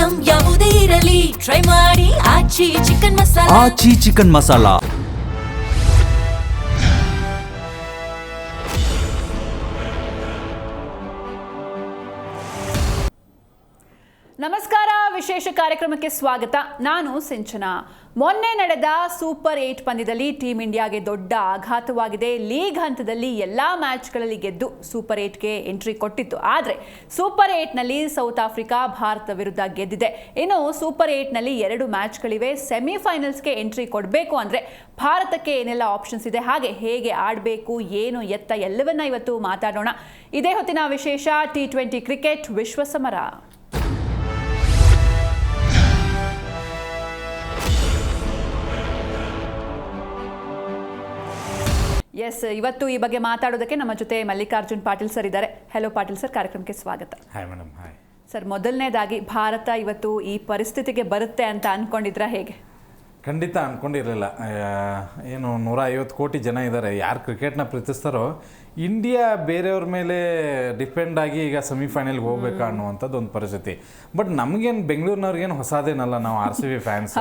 Item ಯಾವುದೇ ಇರಲಿ try ಮಾಡಿ ಆಚಿ ಚಿಕನ್ ಮಸಾಲಾ. ಆಚಿ ಚಿಕನ್ ಮಸಾಲಾ. ನಮಸ್ಕಾರ, ವಿಶೇಷ ಕಾರ್ಯಕ್ರಮಕ್ಕೆ ಸ್ವಾಗತ. ನಾನು ಸಿಂಚನಾ. ಮೊನ್ನೆ ನಡೆದ ಸೂಪರ್ 8 ಪಂದ್ಯದಲ್ಲಿ ಟೀಮ್ ಇಂಡಿಯಾಗೆ ದೊಡ್ಡ ಆಘಾತವಾಗಿದೆ. ಲೀಗ್ ಹಂತದಲ್ಲಿ ಎಲ್ಲಾ ಮ್ಯಾಚ್ಗಳಲ್ಲಿ ಗೆದ್ದು ಸೂಪರ್ 8ಗೆ ಎಂಟ್ರಿ ಕೊಟ್ಟಿತ್ತು. ಆದರೆ ಸೂಪರ್ 8ನಲ್ಲಿ ಸೌತ್ ಆಫ್ರಿಕಾ ಭಾರತ ವಿರುದ್ಧ ಗೆದ್ದಿದೆ. ಇನ್ನು ಸೂಪರ್ 8ನಲ್ಲಿ 2 ಮ್ಯಾಚ್ಗಳಿವೆ. ಸೆಮಿಫೈನಲ್ಸ್ಗೆ ಎಂಟ್ರಿ ಕೊಡಬೇಕು ಅಂದರೆ ಭಾರತಕ್ಕೆ ಏನೆಲ್ಲ ಆಪ್ಷನ್ಸ್ ಇದೆ, ಹಾಗೆ ಹೇಗೆ ಆಡಬೇಕು, ಏನು ಎತ್ತ ಎಲ್ಲವನ್ನ ಇವತ್ತು ಮಾತಾಡೋಣ. ಇದೇ ಹೊತ್ತಿನ ವಿಶೇಷ T20 ಕ್ರಿಕೆಟ್ ವಿಶ್ವಸಮರ. ಎಸ್, ಇವತ್ತು ಈ ಬಗ್ಗೆ ಮಾತಾಡೋದಕ್ಕೆ ನಮ್ಮ ಜೊತೆ ಮಲ್ಲಿಕಾರ್ಜುನ್ ಪಾಟೀಲ್ ಸರ್ ಇದ್ದಾರೆ. ಹೆಲೋ ಪಾಟೀಲ್ ಸರ್, ಕಾರ್ಯಕ್ರಮಕ್ಕೆ ಸ್ವಾಗತ. Hi madam. ಹಾಯ್ ಸರ್, ಮೊದಲನೇದಾಗಿ ಭಾರತ ಇವತ್ತು ಈ ಪರಿಸ್ಥಿತಿಗೆ ಬರುತ್ತೆ ಅಂತ ಅನ್ಕೊಂಡಿದ್ರಾ ಹೇಗೆ? ಖಂಡಿತ ಅಂದ್ಕೊಂಡಿರಲಿಲ್ಲ. ಏನು 150 ಕೋಟಿ ಜನ ಇದ್ದಾರೆ, ಯಾರು ಕ್ರಿಕೆಟ್ನ ಪ್ರೀತಿಸ್ತಾರೋ ಇಂಡಿಯಾ ಬೇರೆಯವ್ರ ಮೇಲೆ ಡಿಪೆಂಡ್ ಆಗಿ ಈಗ ಸೆಮಿಫೈನಲ್ಗೆ ಹೋಗ್ಬೇಕಾ ಅನ್ನುವಂಥದ್ದು ಒಂದು ಪರಿಸ್ಥಿತಿ. ಬಟ್ ನಮಗೇನು ಬೆಂಗಳೂರಿನವ್ರಿಗೇನು ಹೊಸದೇನಲ್ಲ, ನಾವು RCB ಫ್ಯಾನ್ಸ್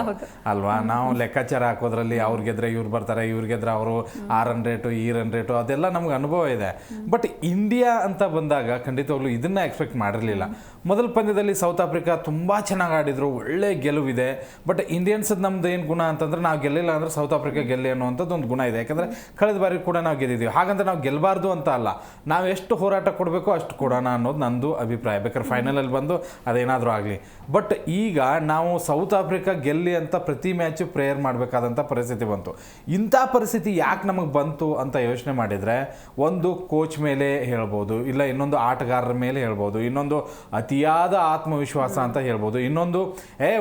ಅಲ್ವಾ. ನಾವು ಲೆಕ್ಕಾಚಾರ ಹಾಕೋದ್ರಲ್ಲಿ ಅವ್ರು ಗೆದ್ರೆ ಇವ್ರು ಬರ್ತಾರೆ, ಇವ್ರು ಗೆದ್ರೆ ಅವರು ಆ ರನ್ ರೇಟು ಈ ರನ್ ರೇಟು ಅದೆಲ್ಲ ನಮ್ಗೆ ಅನುಭವ ಇದೆ. ಬಟ್ ಇಂಡಿಯಾ ಅಂತ ಬಂದಾಗ ಖಂಡಿತವಾಗ್ಲೂ ಇದನ್ನ ಎಕ್ಸ್ಪೆಕ್ಟ್ ಮಾಡಿರಲಿಲ್ಲ. ಮೊದಲ ಪಂದ್ಯದಲ್ಲಿ ಸೌತ್ ಆಫ್ರಿಕಾ ತುಂಬ ಚೆನ್ನಾಗಿ ಆಡಿದ್ರು, ಒಳ್ಳೆ ಗೆಲುವಿದೆ. ಬಟ್ ಇಂಡಿಯನ್ಸ್ ನಮ್ದು ಏನು ಗುಣ ಅಂತಂದ್ರೆ, ನಾವು ಗೆಲ್ಲಿಲ್ಲ ಅಂದ್ರೆ ಸೌತ್ ಆಫ್ರಿಕಾ ಗೆಲ್ಲಿ ಅನ್ನುವಂಥದ್ದು ಒಂದು ಗುಣ ಇದೆ. ಯಾಕಂದರೆ ಕಳೆದ ಬಾರಿ ಕೂಡ ನಾವು ಗೆದ್ದಿದ್ದೀವಿ. ಹಾಗಂತ ನಾವು ಗೆಲ್ಲಬಾರ್ದು ಅಂತ ಅಲ್ಲ, ನಾವು ಎಷ್ಟು ಹೋರಾಟ ಕೊಡಬೇಕು ಅಷ್ಟು ಕೊಡೋಣ ಅನ್ನೋದು ನಂದು ಅಭಿಪ್ರಾಯ. ಬೇಕಾದ್ರೆ ಫೈನಲಲ್ಲಿ ಬಂದು ಅದೇನಾದರೂ ಆಗಲಿ. ಬಟ್ ಈಗ ನಾವು ಸೌತ್ ಆಫ್ರಿಕಾ ಗೆಲ್ಲಿ ಅಂತ ಪ್ರತಿ ಮ್ಯಾಚು ಪ್ರೇಯರ್ ಮಾಡಬೇಕಾದಂಥ ಪರಿಸ್ಥಿತಿ ಬಂತು. ಇಂಥ ಪರಿಸ್ಥಿತಿ ಯಾಕೆ ನಮಗೆ ಬಂತು ಅಂತ ಯೋಚನೆ ಮಾಡಿದರೆ, ಒಂದು ಕೋಚ್ ಮೇಲೆ ಹೇಳ್ಬೋದು, ಇಲ್ಲ ಇನ್ನೊಂದು ಆಟಗಾರರ ಮೇಲೆ ಹೇಳ್ಬೋದು, ಇನ್ನೊಂದು ಅತಿಯಾದ ಆತ್ಮವಿಶ್ವಾಸ ಅಂತ ಹೇಳ್ಬೋದು, ಇನ್ನೊಂದು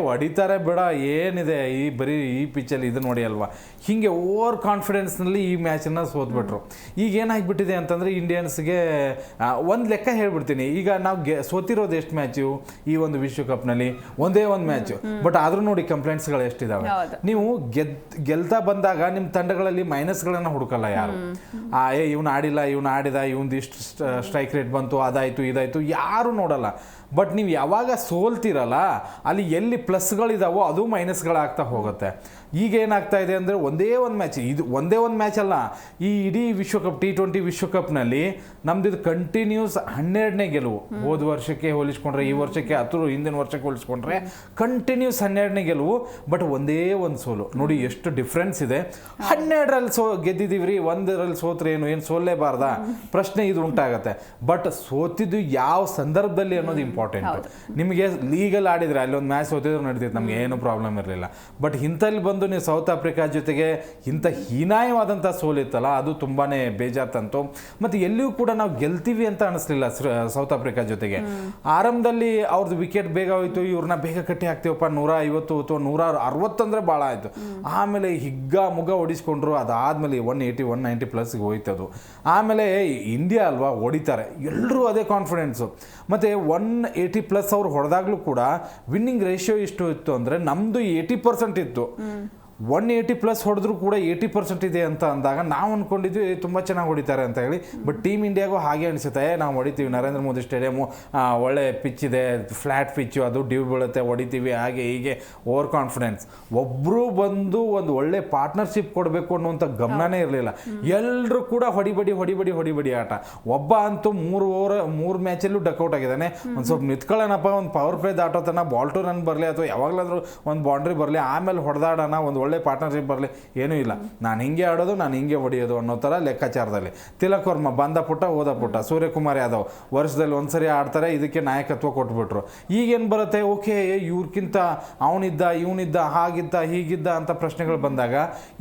ಹೊಡಿತಾರೆ ಬಿಡ ಏನಿದೆ ಈ ಬರೀ ಈ ಪಿಚ್ಚಲ್ಲಿ ಇದು ನೋಡಿ ಅಲ್ವಾ, ಹೀಗೆ ಓವರ್ ಕಾನ್ಫಿಡೆನ್ಸ್ನಲ್ಲಿ ಈ ಮ್ಯಾಚನ್ನು ಸೋತ್ಬಿಟ್ರು. ಈಗ ಏನಾಗಿಬಿಟ್ಟಿದೆ ಅಂತಂದರೆ ಇಂಡಿಯನ್ಸ್ಗೆ ಒಂದು ಲೆಕ್ಕ ಹೇಳ್ಬಿಡ್ತೀನಿ. ಈಗ ನಾವು ಸೋತಿರೋದು ಎಷ್ಟು ಮ್ಯಾಚು ಈ ಒಂದು ವಿಶ್ವಕಪ್ನಲ್ಲಿ? ಒಂದೇ ಒಂದು ಮ್ಯಾಚು. ಬಟ್ ಆದರೂ ನೋಡಿ ಕಂಪ್ಲೇಂಟ್ಸ್ಗಳು ಎಷ್ಟಿದಾವೆ. ನೀವು ಗೆಲ್ತಾ ಬಂದಾಗ ನಿಮ್ಮ ತಂಡಗಳಲ್ಲಿ ಮೈನಸ್ಗಳನ್ನು ಹುಡುಕಲ್ಲ ಯಾರು. ಇವ್ನು ಆಡಿಲ್ಲ, ಇವ್ನು ಆಡಿದ, ಇವ್ನು ಇಷ್ಟು ಸ್ಟ್ರೈಕ್ ರೇಟ್ ಬಂತು, ಅದಾಯಿತು ಇದಾಯಿತು, ಯಾರು ನೋಡಲ್ಲ. ಬಟ್ ನೀವು ಯಾವಾಗ ಸೋಲ್ತಿರಲ್ಲ ಅಲ್ಲಿ ಎಲ್ಲಿ ಪ್ಲಸ್ಗಳಿದಾವೋ ಅದು ಮೈನಸ್ಗಳಾಗ್ತಾ ಹೋಗುತ್ತೆ. ಈಗ ಏನಾಗ್ತಾ ಇದೆ ಅಂದರೆ ಒಂದೇ ಒಂದು ಮ್ಯಾಚ್, ಇದು ಒಂದೇ ಒಂದು ಮ್ಯಾಚ್ ಅಲ್ಲ, ಈ ಇಡೀ ವಿಶ್ವಕಪ್ T20 ವಿಶ್ವಕಪ್ನಲ್ಲಿ ನಮ್ದು ಇದು ಕಂಟಿನ್ಯೂಸ್ 12ನೇ ಗೆಲುವು. ಹೋದ ವರ್ಷಕ್ಕೆ ಹೋಲಿಸ್ಕೊಂಡ್ರೆ ಈ ವರ್ಷಕ್ಕೆ ಅಥವಾ ಹಿಂದಿನ ವರ್ಷಕ್ಕೆ ಹೋಲಿಸ್ಕೊಂಡ್ರೆ ಕಂಟಿನ್ಯೂಸ್ 12ನೇ ಗೆಲುವು. ಬಟ್ ಒಂದೇ ಒಂದು ಸೋಲು. ನೋಡಿ ಎಷ್ಟು ಡಿಫ್ರೆನ್ಸ್ ಇದೆ. 12ರಲ್ಲಿ ಗೆದ್ದಿದ್ದೀವಿ ರೀ, 1ರಲ್ಲಿ ಸೋತ್ರೆ ಏನು ಸೋಲ್ಲೇಬಾರ್ದಾ ಪ್ರಶ್ನೆ ಇದು ಉಂಟಾಗತ್ತೆ. ಬಟ್ ಸೋತಿದ್ದು ಯಾವ ಸಂದರ್ಭದಲ್ಲಿ ಅನ್ನೋದು ಇಂಪಾರ್ಟೆಂಟ್. ನಿಮಗೆ ಲೀಗಲ್ಲಿ ಆಡಿದ್ರೆ ಅಲ್ಲಿ ಒಂದು ಮ್ಯಾಚ್ ಸೋತಿದ್ರು ನಡೀತಿತ್ತು, ನಮ್ಗೆ ಏನು ಪ್ರಾಬ್ಲಮ್ ಇರಲಿಲ್ಲ. ಬಟ್ ಇಂಥಲ್ಲಿ ಬಂದು ನೀವು ಸೌತ್ ಆಫ್ರಿಕಾ ಜೊತೆಗೆ ಇಂಥ ಹೀನಾಯವಾದಂಥ ಸೋಲಿತ್ತಲ್ಲ, ಅದು ತುಂಬಾ ಬೇಜಾರು ತಂತು. ಮತ್ತು ಎಲ್ಲಿಯೂ ಕೂಡ ನಾವು ಗೆಲ್ತೀವಿ ಅಂತ ಅನಿಸ್ಲಿಲ್ಲ ಸೌತ್ ಆಫ್ರಿಕಾ ಜೊತೆಗೆ. ಆರಂಭದಲ್ಲಿ ಅವ್ರದ್ದು ವಿಕೆಟ್ ಬೇಗ ಹೋಯ್ತು, ಇವ್ರನ್ನ ಬೇಗ ಕಟ್ಟಿ ಹಾಕ್ತೀವಪ್ಪ, 150 ಅಥವಾ 160 ಅಂದರೆ ಭಾಳ ಆಯಿತು. ಆಮೇಲೆ ಹಿಗ್ಗ ಮುಗ ಹೊಡಿಸ್ಕೊಂಡ್ರು. ಅದಾದಮೇಲೆ 180 190 ಪ್ಲಸ್ಗೆ ಹೋಯ್ತದು. ಆಮೇಲೆ ಇಂಡಿಯಾ ಅಲ್ವಾ ಹೊಡಿತಾರೆ, ಎಲ್ಲರೂ ಅದೇ ಕಾನ್ಫಿಡೆನ್ಸು. ಮತ್ತು 180 ಪ್ಲಸ್ ಅವ್ರು ಹೊಡೆದಾಗಲೂ ಕೂಡ ವಿನ್ನಿಂಗ್ ರೇಷಿಯೋ ಎಷ್ಟು ಇತ್ತು ಅಂದರೆ ನಮ್ಮದು 80% ಇತ್ತು. 180 ಪ್ಲಸ್ ಹೊಡೆದ್ರು ಕೂಡ 80% ಇದೆ ಅಂತ ಅಂದಾಗ ನಾವು ಅಂದ್ಕೊಂಡಿದ್ವಿ ತುಂಬ ಚೆನ್ನಾಗಿ ಹೊಡಿತಾರೆ ಅಂತ ಹೇಳಿ. ಬಟ್ ಟೀಮ್ ಇಂಡಿಯಾಗೂ ಹಾಗೆ ಅನಿಸುತ್ತೆ, ನಾವು ಹೊಡಿತೀವಿ, ನರೇಂದ್ರ ಮೋದಿ ಸ್ಟೇಡಿಯಮು ಒಳ್ಳೆ ಪಿಚ್ ಇದೆ, ಫ್ಲ್ಯಾಟ್ ಪಿಚ್ಚು, ಅದು ಡ್ಯೂ ಬೀಳುತ್ತೆ, ಹೊಡಿತೀವಿ, ಹಾಗೆ ಹೀಗೆ ಓವರ್ ಕಾನ್ಫಿಡೆನ್ಸ್. ಒಬ್ಬರು ಬಂದು ಒಂದು ಒಳ್ಳೆ ಪಾರ್ಟ್ನರ್ಶಿಪ್ ಕೊಡಬೇಕು ಅನ್ನುವಂಥ ಗಮನನೇ ಇರಲಿಲ್ಲ. ಎಲ್ಲರೂ ಕೂಡ ಹೊಡಿಬಡಿ ಆಟ. ಒಬ್ಬ ಅಂತೂ 3 ಮ್ಯಾಚಲ್ಲೂ ಡಕ್ಔಟ್ ಆಗಿದ್ದಾನೆ. ಒಂದು ಸ್ವಲ್ಪ ನಿಂತ್ಕೊಳ್ಳೋಣಪ್ಪ, ಒಂದು ಪವರ್ ಪ್ಲೇ ದಾಟೋತನ, ಬಾಲ್ ಟು ರನ್ ಬರಲಿ ಅಥವಾ ಯಾವಾಗಲಾದರೂ ಒಂದು ಬೌಂಡ್ರಿ ಬರಲಿ, ಆಮೇಲೆ ಹೊಡೆದಾಡೋಣ, ಒಂದು ಒಳ್ಳೆ ಪಾರ್ಟ್ನರ್ಶಿಪ್ ಬರಲಿ, ಏನೂ ಇಲ್ಲ. ನಾನು ಹಿಂಗೆ ಆಡೋದು, ನಾನು ಹಿಂಗೆ ಹೊಡೆಯೋದು ಅನ್ನೋ ಥರ ಲೆಕ್ಕಾಚಾರದಲ್ಲಿ. ತಿಲಕ್ ವರ್ಮ ಬಂದ ಪುಟ್ಟ ಹೋದ ಪುಟ್ಟ, ಸೂರ್ಯಕುಮಾರ್ ಯಾದವ್ ವರ್ಷದಲ್ಲಿ ಒಂದ್ಸರಿ ಆಡ್ತಾರೆ, ಇದಕ್ಕೆ ನಾಯಕತ್ವ ಕೊಟ್ಬಿಟ್ರು. ಈಗೇನು ಬರುತ್ತೆ, ಓಕೆ ಇವ್ರಿಗಿಂತ ಅವನಿದ್ದ, ಇವನಿದ್ದ, ಹಾಗಿದ್ದ, ಹೀಗಿದ್ದ ಅಂತ ಪ್ರಶ್ನೆಗಳು ಬಂದಾಗ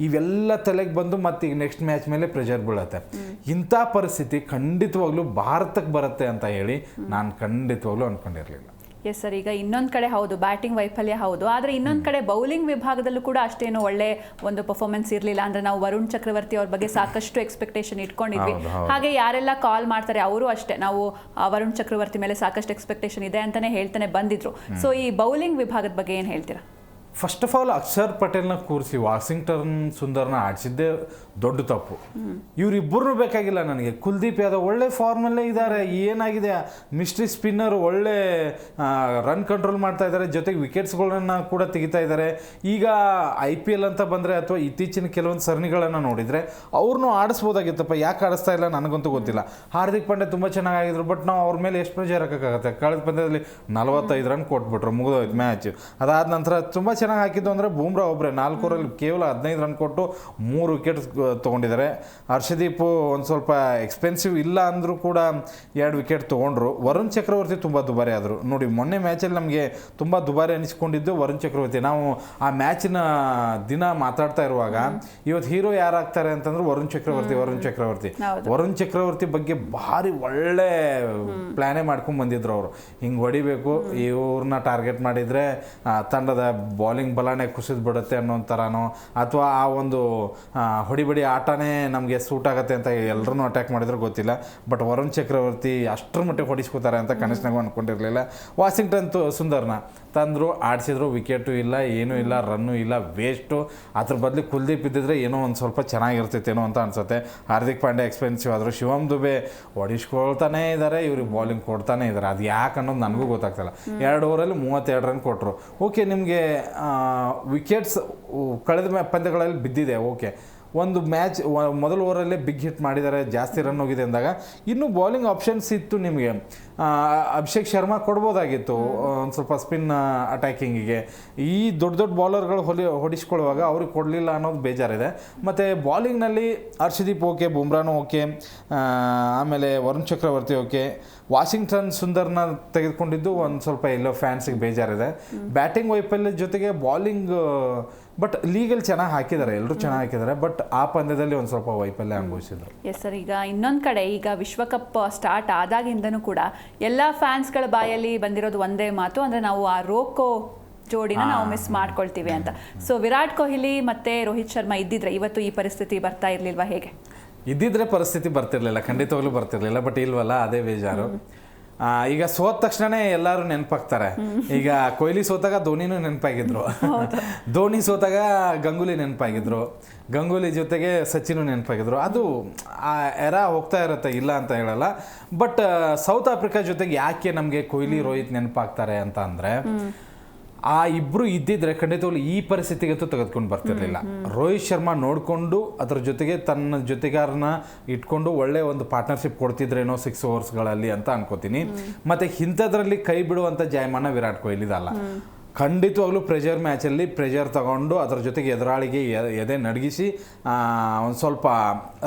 ಇವೆಲ್ಲ ತಲೆಗೆ ಬಂದು ಮತ್ತೆ ಈಗ ನೆಕ್ಸ್ಟ್ ಮ್ಯಾಚ್ ಮೇಲೆ ಪ್ರೆಷರ್ ಬೀಳುತ್ತೆ. ಇಂಥ ಪರಿಸ್ಥಿತಿ ಖಂಡಿತವಾಗ್ಲೂ ಭಾರತಕ್ಕೆ ಬರುತ್ತೆ ಅಂತ ಹೇಳಿ ನಾನು ಖಂಡಿತವಾಗ್ಲೂ ಅಂದ್ಕೊಂಡಿರಲಿಲ್ಲ. ಎಸ್ ಸರ್, ಈಗ ಇನ್ನೊಂದು ಕಡೆ ಹೌದು ಬ್ಯಾಟಿಂಗ್ ವೈಫಲ್ಯ ಹೌದು, ಆದರೆ ಇನ್ನೊಂದು ಕಡೆ ಬೌಲಿಂಗ್ ವಿಭಾಗದಲ್ಲೂ ಕೂಡ ಅಷ್ಟೇನು ಒಳ್ಳೆ ಒಂದು ಪರ್ಫಾರ್ಮೆನ್ಸ್ ಇರಲಿಲ್ಲ. ಅಂದರೆ ನಾವು ವರುಣ್ ಚಕ್ರವರ್ತಿ ಅವ್ರ ಬಗ್ಗೆ ಸಾಕಷ್ಟು ಎಕ್ಸ್ಪೆಕ್ಟೇಷನ್ ಇಟ್ಕೊಂಡಿದ್ವಿ. ಹಾಗೆ ಯಾರೆಲ್ಲ ಕಾಲ್ ಮಾಡ್ತಾರೆ ಅವರು ಅಷ್ಟೇ, ನಾವು ವರುಣ್ ಚಕ್ರವರ್ತಿ ಮೇಲೆ ಸಾಕಷ್ಟು ಎಕ್ಸ್ಪೆಕ್ಟೇಷನ್ ಇದೆ ಅಂತಾನೆ ಹೇಳ್ತಾನೆ ಬಂದಿದ್ರು. ಸೊ ಈ ಬೌಲಿಂಗ್ ವಿಭಾಗದ ಬಗ್ಗೆ ಏನು ಹೇಳ್ತೀರಾ? ಫಸ್ಟ್ ಆಫ್ ಆಲ್ ಅಕ್ಷರ್ ಪಟೇಲ್ನ ಕೂರಿಸಿ ವಾಷಿಂಗ್ಟನ್ ಸುಂದರ್ನ ಆಡಿಸಿದ್ದೇ ದೊಡ್ಡ ತಪ್ಪು. ಇವರಿಬ್ಬರು ಬೇಕಾಗಿಲ್ಲ ನನಗೆ. ಕುಲ್ದೀಪ್ ಯಾದವ್ ಒಳ್ಳೆ ಫಾರ್ಮಲ್ಲೇ ಇದ್ದಾರೆ. ಏನಾಗಿದೆ, ಮಿಸ್ಟ್ರಿ ಸ್ಪಿನ್ನರ್ ಒಳ್ಳೆ ರನ್ ಕಂಟ್ರೋಲ್ ಮಾಡ್ತಾ ಇದ್ದಾರೆ, ಜೊತೆಗೆ ವಿಕೆಟ್ಸ್ಗಳನ್ನ ಕೂಡ ತೆಗಿತಾ ಇದ್ದಾರೆ. ಈಗ IPL ಅಂತ ಬಂದರೆ ಅಥವಾ ಇತ್ತೀಚಿನ ಕೆಲವೊಂದು ಸರಣಿಗಳನ್ನು ನೋಡಿದರೆ ಅವ್ರನ್ನೂ ಆಡಿಸ್ಬೋದಾಗಿತ್ತಪ್ಪ. ಯಾಕೆ ಆಡಿಸ್ತಾ ಇಲ್ಲ ನನಗಂತೂ ಗೊತ್ತಿಲ್ಲ. ಹಾರ್ದಿಕ್ ಪಾಂಡ್ಯ ತುಂಬ ಚೆನ್ನಾಗಿದ್ರು, ಬಟ್ ನಾವು ಅವ್ರ ಮೇಲೆ ಎಷ್ಟು ಪ್ರೆಷರ್ ಹಾಕೋಕ್ಕಾಗತ್ತೆ. ಕಳೆದ ಪಂದ್ಯದಲ್ಲಿ 45 ರನ್ ಕೊಟ್ಬಿಟ್ರು, ಮುಗಿದೋಯ್ತು ಮ್ಯಾಚ್. ಅದಾದ ನಂತರ ತುಂಬ ಚೆನ್ನಾಗಿ ಹಾಕಿದ್ದು ಅಂದರೆ ಬೂಮ್ರಾ ಒಬ್ಬರೇ 4 ಓವರಲ್ಲಿ ಕೇವಲ 15 ರನ್ ಕೊಟ್ಟು 3 ವಿಕೆಟ್ ತೊಗೊಂಡಿದ್ದಾರೆ. ಹರ್ಷದೀಪ್ ಒಂದು ಸ್ವಲ್ಪ ಎಕ್ಸ್ಪೆನ್ಸಿವ್ ಇಲ್ಲ ಅಂದರೂ ಕೂಡ 2 ವಿಕೆಟ್ ತೊಗೊಂಡ್ರು. ವರುಣ್ ಚಕ್ರವರ್ತಿ ತುಂಬ ದುಬಾರಿ ಆದರು ನೋಡಿ. ಮೊನ್ನೆ ಮ್ಯಾಚಲ್ಲಿ ನಮಗೆ ತುಂಬ ದುಬಾರಿ ಅನಿಸ್ಕೊಂಡಿದ್ದು ವರುಣ್ ಚಕ್ರವರ್ತಿ. ನಾವು ಆ ಮ್ಯಾಚಿನ ದಿನ ಮಾತಾಡ್ತಾ ಇರುವಾಗ ಇವತ್ತು ಹೀರೋ ಯಾರಾಗ್ತಾರೆ ಅಂತಂದ್ರೆ ವರುಣ್ ಚಕ್ರವರ್ತಿ ಬಗ್ಗೆ ಭಾರಿ ಒಳ್ಳೆ ಪ್ಲ್ಯಾನೇ ಮಾಡ್ಕೊಂಡು ಬಂದಿದ್ರು ಅವರು. ಹಿಂಗೆ ಹೊಡಿಬೇಕು, ಇವ್ರನ್ನ ಟಾರ್ಗೆಟ್ ಮಾಡಿದರೆ ತಂಡದ ಬಾಲಿಂಗ್ ಬಲಾನೇ ಕುಸಿದು ಬಿಡುತ್ತೆ ಅನ್ನೋ ಥರನೋ, ಅಥವಾ ಆ ಒಂದು ಹೊಡಿಬಡಿ ಆಟನೇ ನಮಗೆ ಸೂಟ್ ಆಗುತ್ತೆ ಅಂತ ಎಲ್ಲರೂ ಅಟ್ಯಾಕ್ ಮಾಡಿದ್ರು ಗೊತ್ತಿಲ್ಲ. ಬಟ್ ವರುಣ್ ಚಕ್ರವರ್ತಿ ಅಷ್ಟರ ಮಟ್ಟಿಗೆ ಹೊಡಿಸ್ಕೋತಾರೆ ಅಂತ ಕನಸಿನಾಗೂ ಅಂದ್ಕೊಂಡಿರಲಿಲ್ಲ. ವಾಷಿಂಗ್ಟನ್ ಸುಂದರ್ನ ತಂದರು, ಆಡಿಸಿದ್ರು, ವಿಕೆಟು ಇಲ್ಲ, ಏನೂ ಇಲ್ಲ, ರನ್ನು ಇಲ್ಲ, ವೇಸ್ಟು. ಅದ್ರ ಬದಲು ಕುಲ್ದೀಪ್ ಇದ್ದಿದ್ರೆ ಏನೋ ಒಂದು ಸ್ವಲ್ಪ ಚೆನ್ನಾಗಿರ್ತೈತೇನೋ ಅಂತ ಅನ್ಸುತ್ತೆ. ಹಾರ್ದಿಕ್ ಪಾಂಡ್ಯ ಎಕ್ಸ್ಪೆನ್ಸಿವ್ ಆದರು, ಶಿವಮ್ ದುಬೆ ಹೊಡಿಸ್ಕೊಳ್ತಾನೇ ಇದ್ದಾರೆ, ಇವ್ರಿಗೆ ಬಾಲಿಂಗ್ ಕೊಡ್ತಾನೆ ಇದ್ದಾರೆ. ಅದು ಯಾಕೆ ಅನ್ನೋದು ನನಗೂ ಗೊತ್ತಾಗ್ತಿಲ್ಲ. 2 ಓವರಲ್ಲಿ 32 ರನ್ ಕೊಟ್ಟರು. ಓಕೆ, ನಿಮಗೆ ವಿಕೆಟ್ಸ್ ಕಳೆದ ಪಂದ್ಯಗಳಲ್ಲಿ ಬಿದ್ದಿದೆ. ಓಕೆ, ಒಂದು ಮ್ಯಾಚ್ ಮೊದಲ ಓವರಲ್ಲೇ ಬಿಗ್ ಹಿಟ್ ಮಾಡಿದ್ದಾರೆ, ಜಾಸ್ತಿ ರನ್ ಹೋಗಿದೆ ಅಂದಾಗ ಇನ್ನೂ ಬಾಲಿಂಗ್ ಆಪ್ಷನ್ಸ್ ಇತ್ತು ನಿಮಗೆ. ಅಭಿಷೇಕ್ ಶರ್ಮಾ ಕೊಡ್ಬೋದಾಗಿತ್ತು ಒಂದು ಸ್ವಲ್ಪ ಸ್ಪಿನ್ ಅಟ್ಯಾಕಿಂಗಿಗೆ. ಈ ದೊಡ್ಡ ಬಾಲರ್ಗಳು ಹೊಡಿಸ್ಕೊಳ್ಳುವಾಗ ಅವ್ರಿಗೆ ಕೊಡಲಿಲ್ಲ ಅನ್ನೋದು ಬೇಜಾರಿದೆ. ಮತ್ತು ಬಾಲಿಂಗ್ನಲ್ಲಿ ಹರ್ಷದೀಪ್ ಓಕೆ, ಬುಮ್ರಾನು ಓಕೆ, ಆಮೇಲೆ ವರುಣ್ ಚಕ್ರವರ್ತಿ ಓಕೆ. ವಾಷಿಂಗ್ಟನ್ ಸುಂದರ್ನ ತೆಗೆದುಕೊಂಡಿದ್ದು ಒಂದು ಸ್ವಲ್ಪ ಎಲ್ಲೋ ಫ್ಯಾನ್ಸಿಗೆ ಬೇಜಾರಿದೆ. ಬ್ಯಾಟಿಂಗ್ ವೈಫಲ್ಯ ಜೊತೆಗೆ ಬಾಲಿಂಗ್ ಬಟ್ ಲೀಗಲ್ಲಿ ಚೆನ್ನಾಗಿ ಹಾಕಿದ್ದಾರೆ, ಎಲ್ಲರೂ ಚೆನ್ನಾಗಿ ಹಾಕಿದ್ದಾರೆ. ಬಟ್ ಆ ಪಂದ್ಯದಲ್ಲಿ ಒಂದು ಸ್ವಲ್ಪ ವೈಫಲ್ಯ ಅನುಭವಿಸಿದ್ರು. Yes sir. ಈಗ ಇನ್ನೊಂದು ಕಡೆ ಈಗ ವಿಶ್ವಕಪ್ ಸ್ಟಾರ್ಟ್ ಆದಾಗಿಂದನೂ ಕೂಡ ಎಲ್ಲ ಫ್ಯಾನ್ಸ್ಗಳ ಬಾಯಲ್ಲಿ ಬಂದಿರೋದು ಒಂದೇ ಮಾತು, ಅಂದರೆ ನಾವು ಆ ರೋಕೋ ಜೋಡಿನ ನಾವು ಮಿಸ್ ಮಾಡ್ಕೊಳ್ತೀವಿ ಅಂತ. ಸೊ ವಿರಾಟ್ ಕೊಹ್ಲಿ ಮತ್ತೆ ರೋಹಿತ್ ಶರ್ಮಾ ಇದ್ದಿದ್ರೆ ಇವತ್ತು ಈ ಪರಿಸ್ಥಿತಿ ಬರ್ತಾ ಇರಲಿಲ್ವಾ? ಹೇಗೆ ಇದ್ದಿದ್ರೆ ಪರಿಸ್ಥಿತಿ ಬರ್ತಿರ್ಲಿಲ್ಲ, ಖಂಡಿತವಾಗ್ಲೂ ಬರ್ತಿರ್ಲಿಲ್ಲ. ಬಟ್ ಇಲ್ವಲ್ಲ, ಅದೇ ಬೇಜಾರು. ಈಗ ಸೋತ ತಕ್ಷಣನೇ ಎಲ್ಲರೂ ನೆನಪಾಗ್ತಾರೆ. ಈಗ ಕೊಹ್ಲಿ ಸೋತಾಗ ಧೋನಿನೂ ನೆನಪಾಗಿದ್ರು, ಧೋನಿ ಸೋತಾಗ ಗಂಗೂಲಿ ನೆನಪಾಗಿದ್ರು, ಗಂಗೂಲಿ ಜೊತೆಗೆ ಸಚಿನ್ ನೆನಪಾಗಿದ್ರು. ಅದು ಆ ಎರ ಹೋಗ್ತಾ ಇರುತ್ತೆ, ಇಲ್ಲ ಅಂತ ಹೇಳಲ್ಲ. ಬಟ್ ಸೌತ್ ಆಫ್ರಿಕಾ ಜೊತೆಗೆ ಯಾಕೆ ನಮಗೆ ಕೊಹ್ಲಿ ರೋಹಿತ್ ನೆನಪಾಗ್ತಾರೆ ಅಂತ ಅಂದರೆ, ಆ ಇಬ್ಬರು ಇದ್ದಿದ್ರೆ ಖಂಡಿತವಾಗ್ಲೂ ಈ ಪರಿಸ್ಥಿತಿಗಂತೂ ತೆಗೆದುಕೊಂಡು ಬರ್ತಿರ್ಲಿಲ್ಲ. ರೋಹಿತ್ ಶರ್ಮಾ ನೋಡಿಕೊಂಡು ಅದ್ರ ಜೊತೆಗೆ ತನ್ನ ಜೊತೆಗಾರನ ಇಟ್ಕೊಂಡು ಒಳ್ಳೆ ಒಂದು ಪಾರ್ಟ್ನರ್ಶಿಪ್ ಕೊಡ್ತಿದ್ರೇನೋ 6 ಓವರ್ಸ್ಗಳಲ್ಲಿ ಅಂತ ಅನ್ಕೋತೀನಿ. ಮತ್ತು ಇಂಥದ್ರಲ್ಲಿ ಕೈ ಬಿಡುವಂಥ ಜಾಯಮಾನ ವಿರಾಟ್ ಕೊಹ್ಲಿದಲ್ಲ. ಖಂಡಿತವಾಗ್ಲೂ ಪ್ರೆಷರ್ ಮ್ಯಾಚಲ್ಲಿ ಪ್ರೆಷರ್ ತಗೊಂಡು ಅದರ ಜೊತೆಗೆ ಎದುರಾಳಿಗೆ ಎದೆ ನಡಗಿಸಿ ಒಂದು ಸ್ವಲ್ಪ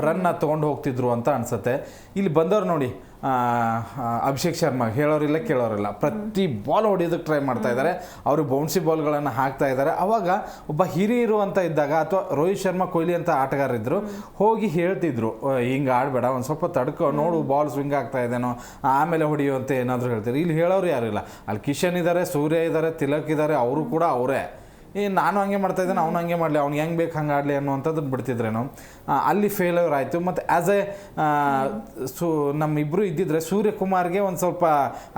ರನ್ನ ತೊಗೊಂಡು ಹೋಗ್ತಿದ್ರು ಅಂತ ಅನಿಸುತ್ತೆ. ಇಲ್ಲಿ ಬಂದವ್ರು ನೋಡಿ, ಅಭಿಷೇಕ್ ಶರ್ಮಾ ಹೇಳೋರಿಲ್ಲ ಕೇಳೋರಿಲ್ಲ, ಪ್ರತಿ ಬಾಲ್ ಹೊಡೆಯೋದಕ್ಕೆ ಟ್ರೈ ಮಾಡ್ತಾ ಇದ್ದಾರೆ. ಅವರು ಬೌನ್ಸಿ ಬಾಲ್ಗಳನ್ನು ಹಾಕ್ತಾ ಇದ್ದಾರೆ. ಅವಾಗ ಒಬ್ಬ ಹಿರಿಯರು ಅಂತ ಇದ್ದಾಗ, ಅಥವಾ ರೋಹಿತ್ ಶರ್ಮಾ ಕೊಹ್ಲಿ ಅಂತ ಆಟಗಾರರಿದ್ದರು, ಹೋಗಿ ಹೇಳ್ತಿದ್ರು ಹಿಂಗೆ ಆಡಬೇಡ, ಒಂದು ಸ್ವಲ್ಪ ತಡ್ಕೊ ನೋಡು, ಬಾಲ್ ಸ್ವಿಂಗ್ ಆಗ್ತಾ ಇದೇನೋ, ಆಮೇಲೆ ಹೊಡೆಯುವಂತೆ ಏನಾದರೂ ಹೇಳ್ತಾರೆ. ಇಲ್ಲಿ ಹೇಳೋರು ಯಾರು ಇಲ್ಲ. ಅಲ್ಲಿ ಕಿಶನ್ ಇದ್ದಾರೆ, ಸೂರ್ಯ ಇದ್ದಾರೆ, ತಿಲಕ್ ಇದ್ದಾರೆ, ಅವರು ಕೂಡ ಅವರೇ ನಾನು ಹಂಗೆ ಮಾಡ್ತಾ ಇದ್ದೇನೆ, ಅವ್ನು ಹಂಗೆ ಮಾಡಲಿ, ಅವ್ನಿಗೆ ಹೆಂಗೆ ಬೇಕು ಹಂಗೆ ಆಡಲಿ ಅನ್ನುವಂಥದ್ದನ್ನು ಬಿಡ್ತಿದ್ರೇನೋ. ಅಲ್ಲಿ ಫೇಲ್ಯೂರ್ ಆಯಿತು. ಮತ್ತು ಆ್ಯಸ್ ಎ ನಮ್ಮಿಬ್ಬರು ಇದ್ದಿದ್ರೆ ಸೂರ್ಯಕುಮಾರ್ಗೆ ಒಂದು ಸ್ವಲ್ಪ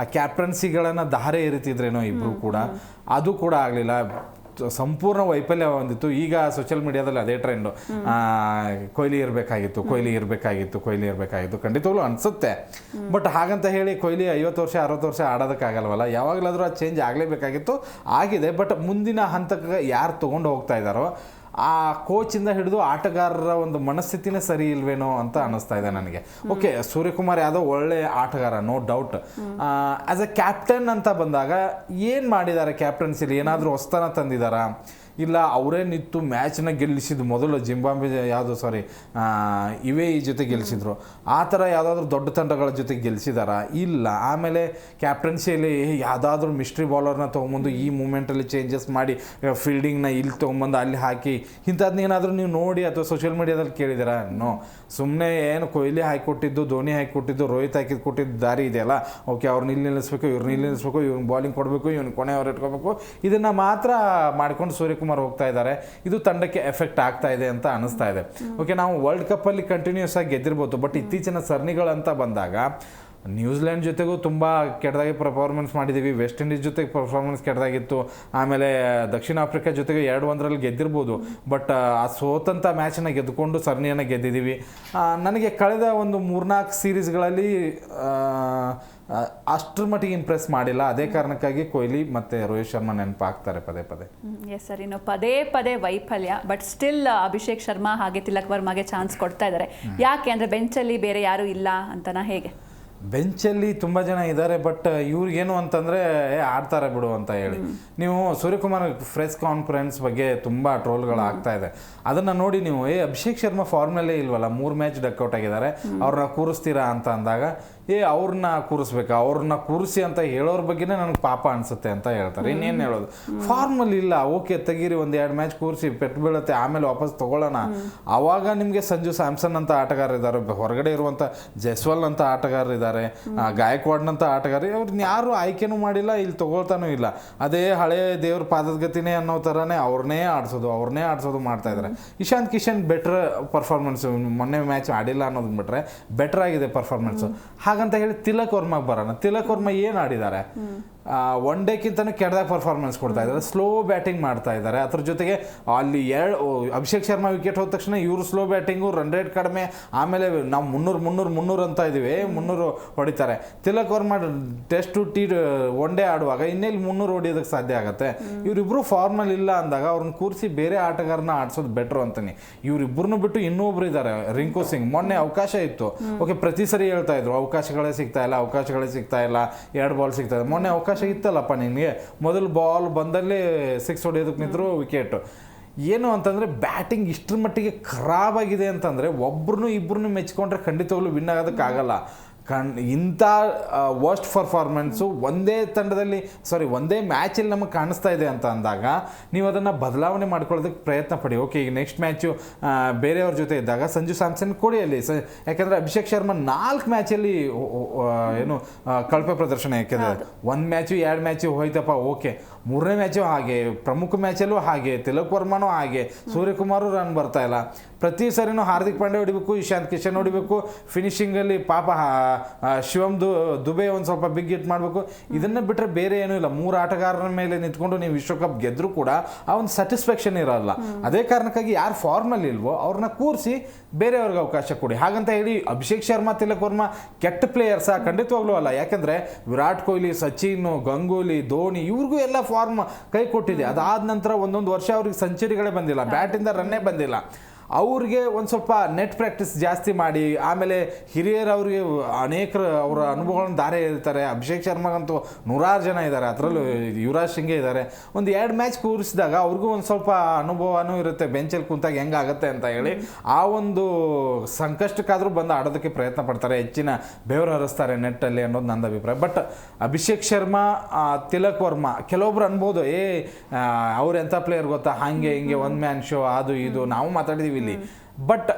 ಆ ಕ್ಯಾಪ್ಟನ್ಸಿಗಳನ್ನು ಧಾರೆ ಏರಿತಿದ್ರೇನೋ ಇಬ್ಬರು ಕೂಡ. ಅದು ಕೂಡ ಆಗಲಿಲ್ಲ, ಸಂಪೂರ್ಣ ವೈಫಲ್ಯ ಹೊಂದಿತ್ತು. ಈಗ ಸೋಷಿಯಲ್ ಮೀಡಿಯಾದಲ್ಲಿ ಅದೇ ಟ್ರೆಂಡು, ಕೊಹ್ಲಿ ಇರಬೇಕಾಗಿತ್ತು. ಖಂಡಿತವಾಗ್ಲೂ ಅನಿಸುತ್ತೆ. ಬಟ್ ಹಾಗಂತ ಹೇಳಿ ಕೊಹ್ಲಿ 50 ವರ್ಷ 60 ವರ್ಷ ಆಡೋದಕ್ಕಾಗಲ್ವಲ್ಲ. ಯಾವಾಗಲಾದರೂ ಅದು ಚೇಂಜ್ ಆಗಲೇಬೇಕಾಗಿತ್ತು, ಆಗಿದೆ. ಬಟ್ ಮುಂದಿನ ಹಂತಕ್ಕೆ ಯಾರು ತೊಗೊಂಡು ಹೋಗ್ತಾ ಇದ್ದಾರೋ ಆ ಕೋಚಿಂದ ಹಿಡಿದು ಆಟಗಾರರ ಒಂದು ಮನಸ್ಥಿತಿನೇ ಸರಿ ಇಲ್ವೇನೋ ಅಂತ ಅನ್ನಿಸ್ತಾ ಇದೆ ನನಗೆ. ಓಕೆ, ಸೂರ್ಯಕುಮಾರ್ ಯಾದವ್ ಒಳ್ಳೆ ಆಟಗಾರ, no doubt. As a captain ಅಂತ ಬಂದಾಗ ಏನು ಮಾಡಿದ್ದಾರೆ ಕ್ಯಾಪ್ಟನ್ಸಿಲಿ? ಏನಾದರೂ ಹೊಸ್ತನ ತಂದಿದ್ದಾರಾ? ಇಲ್ಲ ಅವರೇ ನಿಂತು ಮ್ಯಾಚನ್ನ ಗೆಲ್ಲಿಸಿದ್ದು ಮೊದಲು ಇವೇ ಈ ಜೊತೆ ಗೆಲ್ಲಿಸಿದ್ರು. ಆ ಥರ ಯಾವುದಾದ್ರೂ ದೊಡ್ಡ ತಂಡಗಳ ಜೊತೆ ಗೆಲ್ಲಿಸಿದಾರ? ಇಲ್ಲ. ಆಮೇಲೆ ಕ್ಯಾಪ್ಟನ್ಸಿಯಲ್ಲಿ ಯಾವುದಾದ್ರೂ ಮಿಸ್ಟ್ರಿ ಬಾಲರ್ನ ತೊಗೊಂಬಂದು ಈ ಮೂಮೆಂಟಲ್ಲಿ ಚೇಂಜಸ್ ಮಾಡಿ ಫೀಲ್ಡಿಂಗ್ನ ಇಲ್ಲಿ ತೊಗೊಂಬಂದು ಅಲ್ಲಿ ಹಾಕಿ ಇಂಥದ್ದನ್ನೇನಾದರೂ ನೀವು ನೋಡಿ ಅಥವಾ ಸೋಷಿಯಲ್ ಮೀಡಿಯಾದಲ್ಲಿ ಕೇಳಿದ್ದೀರಾ? ನೋ. ಸುಮ್ಮನೆ ಏನು ಕೊಹ್ಲಿ ಹಾಕಿಕೊಟ್ಟಿದ್ದು, ಧೋನಿ ಹಾಕಿಕೊಟ್ಟಿದ್ದು, ರೋಹಿತ್ ಕೊಟ್ಟಿದ್ದು ದಾರಿ ಇದೆಯಲ್ಲ, ಓಕೆ ಅವ್ರನ್ನ ಇಲ್ಲಿ ನಿಲ್ಲಿಸ್ಬೇಕು, ಇವ್ರನ್ನ ಇಲ್ಲಿ ನಿಲ್ಲಿಸ್ಬೇಕು, ಇವ್ನ ಬಾಲಿಂಗ್ ಕೊಡಬೇಕು, ಇವ್ನ ಕೊನೆಯವ್ರು ಇಟ್ಕೋಬೇಕು, ಇದನ್ನು ಮಾತ್ರ ಮಾಡ್ಕೊಂಡು ಸೂರ್ಯಕುಮಾರ್ ಹೋಗ್ತಾ ಇದ್ದಾರೆ. ಇದು ತಂಡಕ್ಕೆ ಎಫೆಕ್ಟ್ ಆಗ್ತಾ ಇದೆ ಅಂತ ಅನಿಸ್ತಾ ಇದೆ. ಓಕೆ, ನಾವು ವರ್ಲ್ಡ್ ಕಪ್ಪಲ್ಲಿ ಕಂಟಿನ್ಯೂಸ್ ಆಗಿ ಗೆದ್ದಿರ್ಬೋದು, ಬಟ್ ಇತ್ತೀಚಿನ ಸರಣಿಗಳಂತ ಬಂದಾಗ ನ್ಯೂಜಿಲೆಂಡ್ ಜೊತೆಗೂ ತುಂಬ ಕೆಟ್ಟದಾಗಿ ಪರ್ಫಾರ್ಮೆನ್ಸ್ ಮಾಡಿದ್ದೀವಿ, ವೆಸ್ಟ್ ಇಂಡೀಸ್ ಜೊತೆಗೆ ಪರ್ಫಾರ್ಮೆನ್ಸ್ ಕೆಟ್ಟದಾಗಿತ್ತು, ಆಮೇಲೆ ದಕ್ಷಿಣ ಆಫ್ರಿಕಾ ಜೊತೆಗೆ 2-1 ಗೆದ್ದಿರ್ಬೋದು. ಬಟ್ ಆ ಸೋತಂಥ ಮ್ಯಾಚನ್ನು ಗೆದ್ದುಕೊಂಡು ಸರಣಿಯನ್ನು ಗೆದ್ದಿದ್ದೀವಿ. ನನಗೆ ಕಳೆದ ಒಂದು 3-4 ಸೀರೀಸ್ಗಳಲ್ಲಿ ಅಷ್ಟರ ಮಟ್ಟಿಗೆ ಇಂಪ್ರೆಸ್ ಮಾಡಿಲ್ಲ. ಅದೇ ಕಾರಣಕ್ಕಾಗಿ ಕೊಹ್ಲಿ ಮತ್ತು ರೋಹಿತ್ ಶರ್ಮಾ ನೆನಪಾಗ್ತಾರೆ ಪದೇ ಪದೇ. ಎಸ್ ಸರ್, ಇನ್ನು ಪದೇ ಪದೇ ವೈಫಲ್ಯ, ಬಟ್ ಸ್ಟಿಲ್ ಅಭಿಷೇಕ್ ಶರ್ಮಾ ಹಾಗೆ ತಿಲಕ್ ವರ್ಮಾಗೆ ಚಾನ್ಸ್ ಕೊಡ್ತಾ ಇದ್ದಾರೆ. ಯಾಕೆ ಅಂದರೆ ಬೆಂಚಲ್ಲಿ ಬೇರೆ ಯಾರೂ ಇಲ್ಲ ಅಂತನಾ ಹೇಗೆ? ಬೆಂಚಲ್ಲಿ ತುಂಬ ಜನ ಇದ್ದಾರೆ, ಬಟ್ ಇವ್ರಿಗೇನು ಅಂತಂದರೆ ಆಡ್ತಾರೆ ಬಿಡು ಅಂತ ಹೇಳಿ. ನೀವು ಸೂರ್ಯಕುಮಾರ್ ಪ್ರೆಸ್ ಕಾನ್ಫರೆನ್ಸ್ ಬಗ್ಗೆ ತುಂಬ ಟ್ರೋಲ್ಗಳು ಆಗ್ತಾ ಇದೆ. ಅದನ್ನು ನೋಡಿ ನೀವು ಅಭಿಷೇಕ್ ಶರ್ಮಾ ಫಾರ್ಮ್ನಲ್ಲೇ ಇಲ್ವಲ್ಲ, 3 ಮ್ಯಾಚ್ ಡಕ್ಔಟ್ ಆಗಿದ್ದಾರೆ, ಅವ್ರನ್ನ ಕೂರಿಸ್ತೀರಾ ಅಂತ ಅಂದಾಗ ಅವ್ರನ್ನ ಕೂರಿಸ್ಬೇಕಾ, ಅವ್ರನ್ನ ಕೂರಿಸಿ ಅಂತ ಹೇಳೋರ ಬಗ್ಗೆನೇ ನನಗೆ ಪಾಪ ಅನಿಸುತ್ತೆ ಅಂತ ಹೇಳ್ತಾರೆ. ಇನ್ನೇನು ಹೇಳೋದು, ಫಾರ್ಮಲ್ಲಿ ಇಲ್ಲ, ಓಕೆ ತೆಗೀರಿ, 1-2 ಮ್ಯಾಚ್ ಕೂರಿಸಿ ಪೆಟ್ಟು ಬೀಳುತ್ತೆ, ಆಮೇಲೆ ವಾಪಸ್ ತೊಗೊಳ್ಳೋಣ. ಆವಾಗ ನಿಮಗೆ ಸಂಜು ಸ್ಯಾಮ್ಸನ್ ಅಂತ ಆಟಗಾರ ಇದ್ದಾರೆ, ಹೊರಗಡೆ ಇರುವಂಥ ಜೈಸ್ವಾಲ್ ಅಂತ ಆಟಗಾರರು ಇದ್ದಾರೆ, ಗಾಯಕ್ವಾಡ್ನಂಥ ಆಟಗಾರ, ಅವ್ರನ್ನ ಯಾರು ಆಯ್ಕೆನೂ ಮಾಡಿಲ್ಲ, ಇಲ್ಲಿ ತೊಗೊಳ್ತಾನೂ ಇಲ್ಲ. ಅದೇ ಹಳೆ ದೇವ್ರ ಪಾದದ ಗತಿನೇ ಅನ್ನೋ ಥರನೇ ಅವ್ರನ್ನೇ ಆಡಿಸೋದು ಮಾಡ್ತಾ ಇದ್ದಾರೆ. ಇಶಾಂತ್ ಕಿಶನ್ ಬೆಟ್ರ್ ಪರ್ಫಾರ್ಮೆನ್ಸ್, ಮೊನ್ನೆ ಮ್ಯಾಚ್ ಆಡಿಲ್ಲ ಅನ್ನೋದು ಬಿಟ್ರೆ ಬೆಟರ್ ಆಗಿದೆ ಪರ್ಫಾರ್ಮೆನ್ಸು. ಹಾಗಂತ ಹೇಳಿ ತಿಲಕ್ ವರ್ಮಾಗೆ ಬರೋಣ. ತಿಲಕ್ ವರ್ಮಾ ಏನು ಆಡಿದ್ದಾರೆ, 1 ಡೇಕ್ಕಿಂತನೂ ಕೆಟ್ಟದಾಗ ಪರ್ಫಾರ್ಮೆನ್ಸ್ ಕೊಡ್ತಾ ಇದ್ದಾರೆ, ಸ್ಲೋ ಬ್ಯಾಟಿಂಗ್ ಮಾಡ್ತಾ ಇದ್ದಾರೆ. ಅದ್ರ ಜೊತೆಗೆ ಅಲ್ಲಿ ಅಭಿಷೇಕ್ ಶರ್ಮಾ ವಿಕೆಟ್ ಹೋದ ತಕ್ಷಣ ಇವರು ಸ್ಲೋ ಬ್ಯಾಟಿಂಗು, ರನ್ ರೇಟ್ ಕಡಿಮೆ, ಆಮೇಲೆ ನಾವು 300 ಅಂತ ಇದ್ದೀವಿ, 300 ಹೊಡಿತಾರೆ. Tilak Varma test one day ಆಡುವಾಗ ಇನ್ನೆಲ್ಲಿ 300 ಹೊಡಿಯೋದಕ್ಕೆ ಸಾಧ್ಯ ಆಗುತ್ತೆ? ಇವರಿಬ್ಬರು ಫಾರ್ಮಲ್ಲಿ ಇಲ್ಲ ಅಂದಾಗ ಅವ್ರನ್ನ ಕೂರಿಸಿ ಬೇರೆ ಆಟಗಾರನ ಆಡಿಸೋದು ಬೆಟ್ರು ಅಂತಾನೆ. ಇವರಿಬ್ಬರನ್ನು ಬಿಟ್ಟು ಇನ್ನೊಬ್ರು ಇದ್ದಾರೆ, ರಿಂಕು ಸಿಂಗ್. ಮೊನ್ನೆ ಅವಕಾಶ ಇತ್ತು, ಓಕೆ, ಪ್ರತಿ ಸರಿ ಹೇಳ್ತಾ ಇದ್ರು ಅವಕಾಶಗಳೇ ಸಿಗ್ತಾ ಇಲ್ಲ, 2 ಬಾಲ್ ಸಿಗ್ತಾ ಇದೆ. ಮೊನ್ನೆ ಅವಕಾಶ ಇತ್ತಲ್ಲಪ್ಪ ನಿನಗೆ, ಮೊದಲು ಬಾಲ್ ಬಂದಲ್ಲೇ 6 ಹೊಡೆಯೋದಕ್ಕೆ ನಿಂತರು ವಿಕೆಟ್. ಏನು ಅಂತಂದರೆ ಬ್ಯಾಟಿಂಗ್ ಇಷ್ಟರ ಮಟ್ಟಿಗೆ ಖರಾಬ್ ಆಗಿದೆ ಅಂತಂದರೆ ಇಬ್ಬರನ್ನು ಮೆಚ್ಕೊಂಡ್ರೆ ಖಂಡಿತವಾಗ್ಲೂ ವಿನ್ ಆಗೋದಕ್ಕಾಗಲ್ಲ. ಇಂಥ ವರ್ಸ್ಟ್ ಪರ್ಫಾರ್ಮೆನ್ಸು ಒಂದೇ ಮ್ಯಾಚಲ್ಲಿ ನಮಗೆ ಕಾಣಿಸ್ತಾ ಇದೆ ಅಂತ ಅಂದಾಗ ನೀವು ಅದನ್ನು ಬದಲಾವಣೆ ಮಾಡ್ಕೊಳ್ಳೋದಕ್ಕೆ ಪ್ರಯತ್ನ ಪಡಿ. ಓಕೆ, ಈಗ ನೆಕ್ಸ್ಟ್ ಮ್ಯಾಚು ಬೇರೆಯವ್ರ ಜೊತೆ ಇದ್ದಾಗ ಸಂಜು ಸ್ಯಾಮ್ಸನ್ ಕೊಡಿ ಅಲ್ಲಿ, ಯಾಕೆಂದರೆ ಅಭಿಷೇಕ್ ಶರ್ಮಾ 4 ಮ್ಯಾಚಲ್ಲಿ ಕಳಪೆ ಪ್ರದರ್ಶನ. ಯಾಕೆಂದರೆ 1 ಮ್ಯಾಚು 2 ಮ್ಯಾಚು ಹೋಯ್ತಪ್ಪ, ಓಕೆ, 3ನೇ ಮ್ಯಾಚು ಹಾಗೆ, ಪ್ರಮುಖ ಮ್ಯಾಚಲ್ಲೂ ಹಾಗೆ, ತಿಲಕ್ ವರ್ಮಾನೂ ಹಾಗೆ, ಸೂರ್ಯಕುಮಾರು ರನ್ ಬರ್ತಾ ಇಲ್ಲ. ಪ್ರತಿ ಸರಿನೂ ಹಾರ್ದಿಕ್ ಪಾಂಡ್ಯ ಹೊಡಿಬೇಕು, ಇಶಾಂತ್ ಕಿಶನ್ ಹೊಡಿಬೇಕು, ಫಿನಿಶಿಂಗಲ್ಲಿ ಪಾಪ ಶಿವಮ್ ದುಬೆ ಒಂದು ಸ್ವಲ್ಪ ಬಿಗ್ ಹಿಟ್ ಮಾಡಬೇಕು. ಇದನ್ನು ಬಿಟ್ಟರೆ ಬೇರೆ ಏನೂ ಇಲ್ಲ. 3 ಆಟಗಾರರ ಮೇಲೆ ನಿಂತ್ಕೊಂಡು ನೀವು ವಿಶ್ವಕಪ್ ಗೆದ್ದರೂ ಕೂಡ ಆ ಒಂದು ಸ್ಯಾಟಿಸ್ಫ್ಯಾಕ್ಷನ್ ಇರೋಲ್ಲ. ಅದೇ ಕಾರಣಕ್ಕಾಗಿ ಯಾರು ಫಾರ್ಮಲ್ಲಿ ಇಲ್ವೋ ಅವ್ರನ್ನ ಕೂರಿಸಿ ಬೇರೆಯವ್ರಿಗೆ ಅವಕಾಶ ಕೊಡಿ. ಹಾಗಂತ ಹೇಳಿ ಅಭಿಷೇಕ್ ಶರ್ಮಾ, ತಿಲಕ್ ವರ್ಮಾ ಕೆಟ್ಟ ಪ್ಲೇಯರ್ಸಾ? ಖಂಡಿತವಾಗ್ಲೂ ಅಲ್ಲ. ಯಾಕೆಂದರೆ ವಿರಾಟ್ ಕೊಹ್ಲಿ, ಸಚಿನ್, ಗಂಗೂಲಿ, ಧೋನಿ ಇವ್ರಿಗೂ ಎಲ್ಲ ಫಾರ್ಮ್ ಕೈ ಕೊಟ್ಟಿದೆ. ಅದಾದ ನಂತರ 1 ವರ್ಷ ಅವ್ರಿಗೆ ಸೆಂಚುರಿಗಳೇ ಬಂದಿಲ್ಲ, ಬ್ಯಾಟಿಂದ ರನ್ನೇ ಬಂದಿಲ್ಲ. ಅವ್ರಿಗೆ ಒಂದು ಸ್ವಲ್ಪ ನೆಟ್ ಪ್ರಾಕ್ಟೀಸ್ ಜಾಸ್ತಿ ಮಾಡಿ, ಆಮೇಲೆ ಹಿರಿಯರು ಅವ್ರಿಗೆ ಅನೇಕರು ಅವರ ಅನುಭವಗಳನ್ನು ದಾರೆ ಇರ್ತಾರೆ. ಅಭಿಷೇಕ್ ಶರ್ಮಾಗಂತೂ 100 ಜನ ಇದ್ದಾರೆ, ಅದರಲ್ಲೂ ಯುವರಾಜ್ ಸಿಂಗೇ ಇದ್ದಾರೆ. 1-2 ಮ್ಯಾಚ್ ಕೂರಿಸಿದಾಗ ಅವ್ರಿಗೂ ಒಂದು ಸ್ವಲ್ಪ ಅನುಭವನೂ ಇರುತ್ತೆ, ಬೆಂಚಲ್ಲಿ ಕುಂತಾಗ ಹೆಂಗಾಗುತ್ತೆ ಅಂತ ಹೇಳಿ ಆ ಒಂದು ಸಂಕಷ್ಟಕ್ಕಾದರೂ ಬಂದು ಆಡೋದಕ್ಕೆ ಪ್ರಯತ್ನ ಪಡ್ತಾರೆ, ಹೆಚ್ಚಿನ ಬೆವರು ಹರಿಸ್ತಾರೆ ನೆಟ್ಟಲ್ಲಿ ಅನ್ನೋದು ನನ್ನ ಅಭಿಪ್ರಾಯ. ಬಟ್ ಅಭಿಷೇಕ್ ಶರ್ಮಾ, ತಿಲಕ್ ವರ್ಮಾ ಕೆಲವೊಬ್ರು ಅನ್ಬೋದು, ಅವ್ರು ಎಂಥ ಪ್ಲೇಯರ್ ಗೊತ್ತಾ, ಹಾಗೆ ಹಿಂಗೆ 1 ಮ್ಯಾನ್ ಶೋ ಅದು ಇದು ನಾವು ಮಾತಾಡಿದ್ದೀವಿ ಇಲ್ಲಿ. ಬಟ್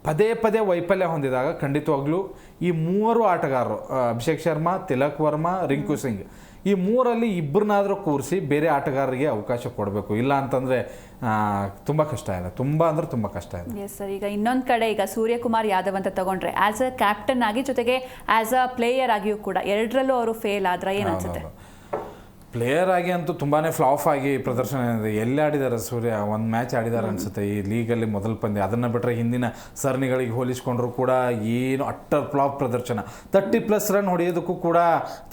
ಪದೇ ಪದೇ ವೈಫಲ್ಯ ಹೊಂದಿದಾಗ ಖಂಡಿತವಾಗ್ಲೂ ಈ 3 ಆಟಗಾರರು, ಅಭಿಷೇಕ್ ಶರ್ಮಾ, ತಿಲಕ್ ವರ್ಮಾ, ರಿಂಕು ಸಿಂಗ್, ಈ 3ರಲ್ಲಿ ಇಬ್ಬರನ್ನಾದರೂ ಕೂರಿಸಿ ಬೇರೆ ಆಟಗಾರರಿಗೆ ಅವಕಾಶ ಕೊಡಬೇಕು. ಇಲ್ಲ ಅಂತಂದರೆ ತುಂಬ ಕಷ್ಟ ಇದೆ, ತುಂಬ ಕಷ್ಟ ಇದೆ. ಎಸ್ ಸರ್, ಈಗ ಇನ್ನೊಂದು ಕಡೆ ಈಗ ಸೂರ್ಯಕುಮಾರ್ ಯಾದವ್ ಅಂತ ತಗೊಂಡ್ರೆ ಆ್ಯಸ್ ಅ ಕ್ಯಾಪ್ಟನ್ ಆಗಿ ಜೊತೆಗೆ ಆ್ಯಸ್ ಅ ಪ್ಲೇಯರ್ ಆಗಿಯೂ ಕೂಡ 2ರಲ್ಲೂ ಅವರು ಫೇಲ್ ಆದ್ರೆ ಏನು ಅನ್ಸುತ್ತೆ? ಪ್ಲೇಯರ್ ಆಗಿ ಅಂತೂ ತುಂಬಾ ಫ್ಲಾಪ್ ಆಗಿ ಪ್ರದರ್ಶನ ಇದೆ. ಎಲ್ಲಿ ಆಡಿದ್ದಾರೆ ಸೂರ್ಯ? 1 ಮ್ಯಾಚ್ ಆಡಿದ್ದಾರೆ ಅನಿಸುತ್ತೆ ಈ ಲೀಗಲ್ಲಿ ಮೊದಲ ಪಂದ್ಯ. ಅದನ್ನು ಬಿಟ್ಟರೆ ಹಿಂದಿನ ಸರಣಿಗಳಿಗೆ ಹೋಲಿಸ್ಕೊಂಡ್ರು ಕೂಡ ಏನು ಅಟ್ಟರ್ ಫ್ಲಾಪ್ ಪ್ರದರ್ಶನ. 30+ ರನ್ ಹೊಡೆಯೋದಕ್ಕೂ ಕೂಡ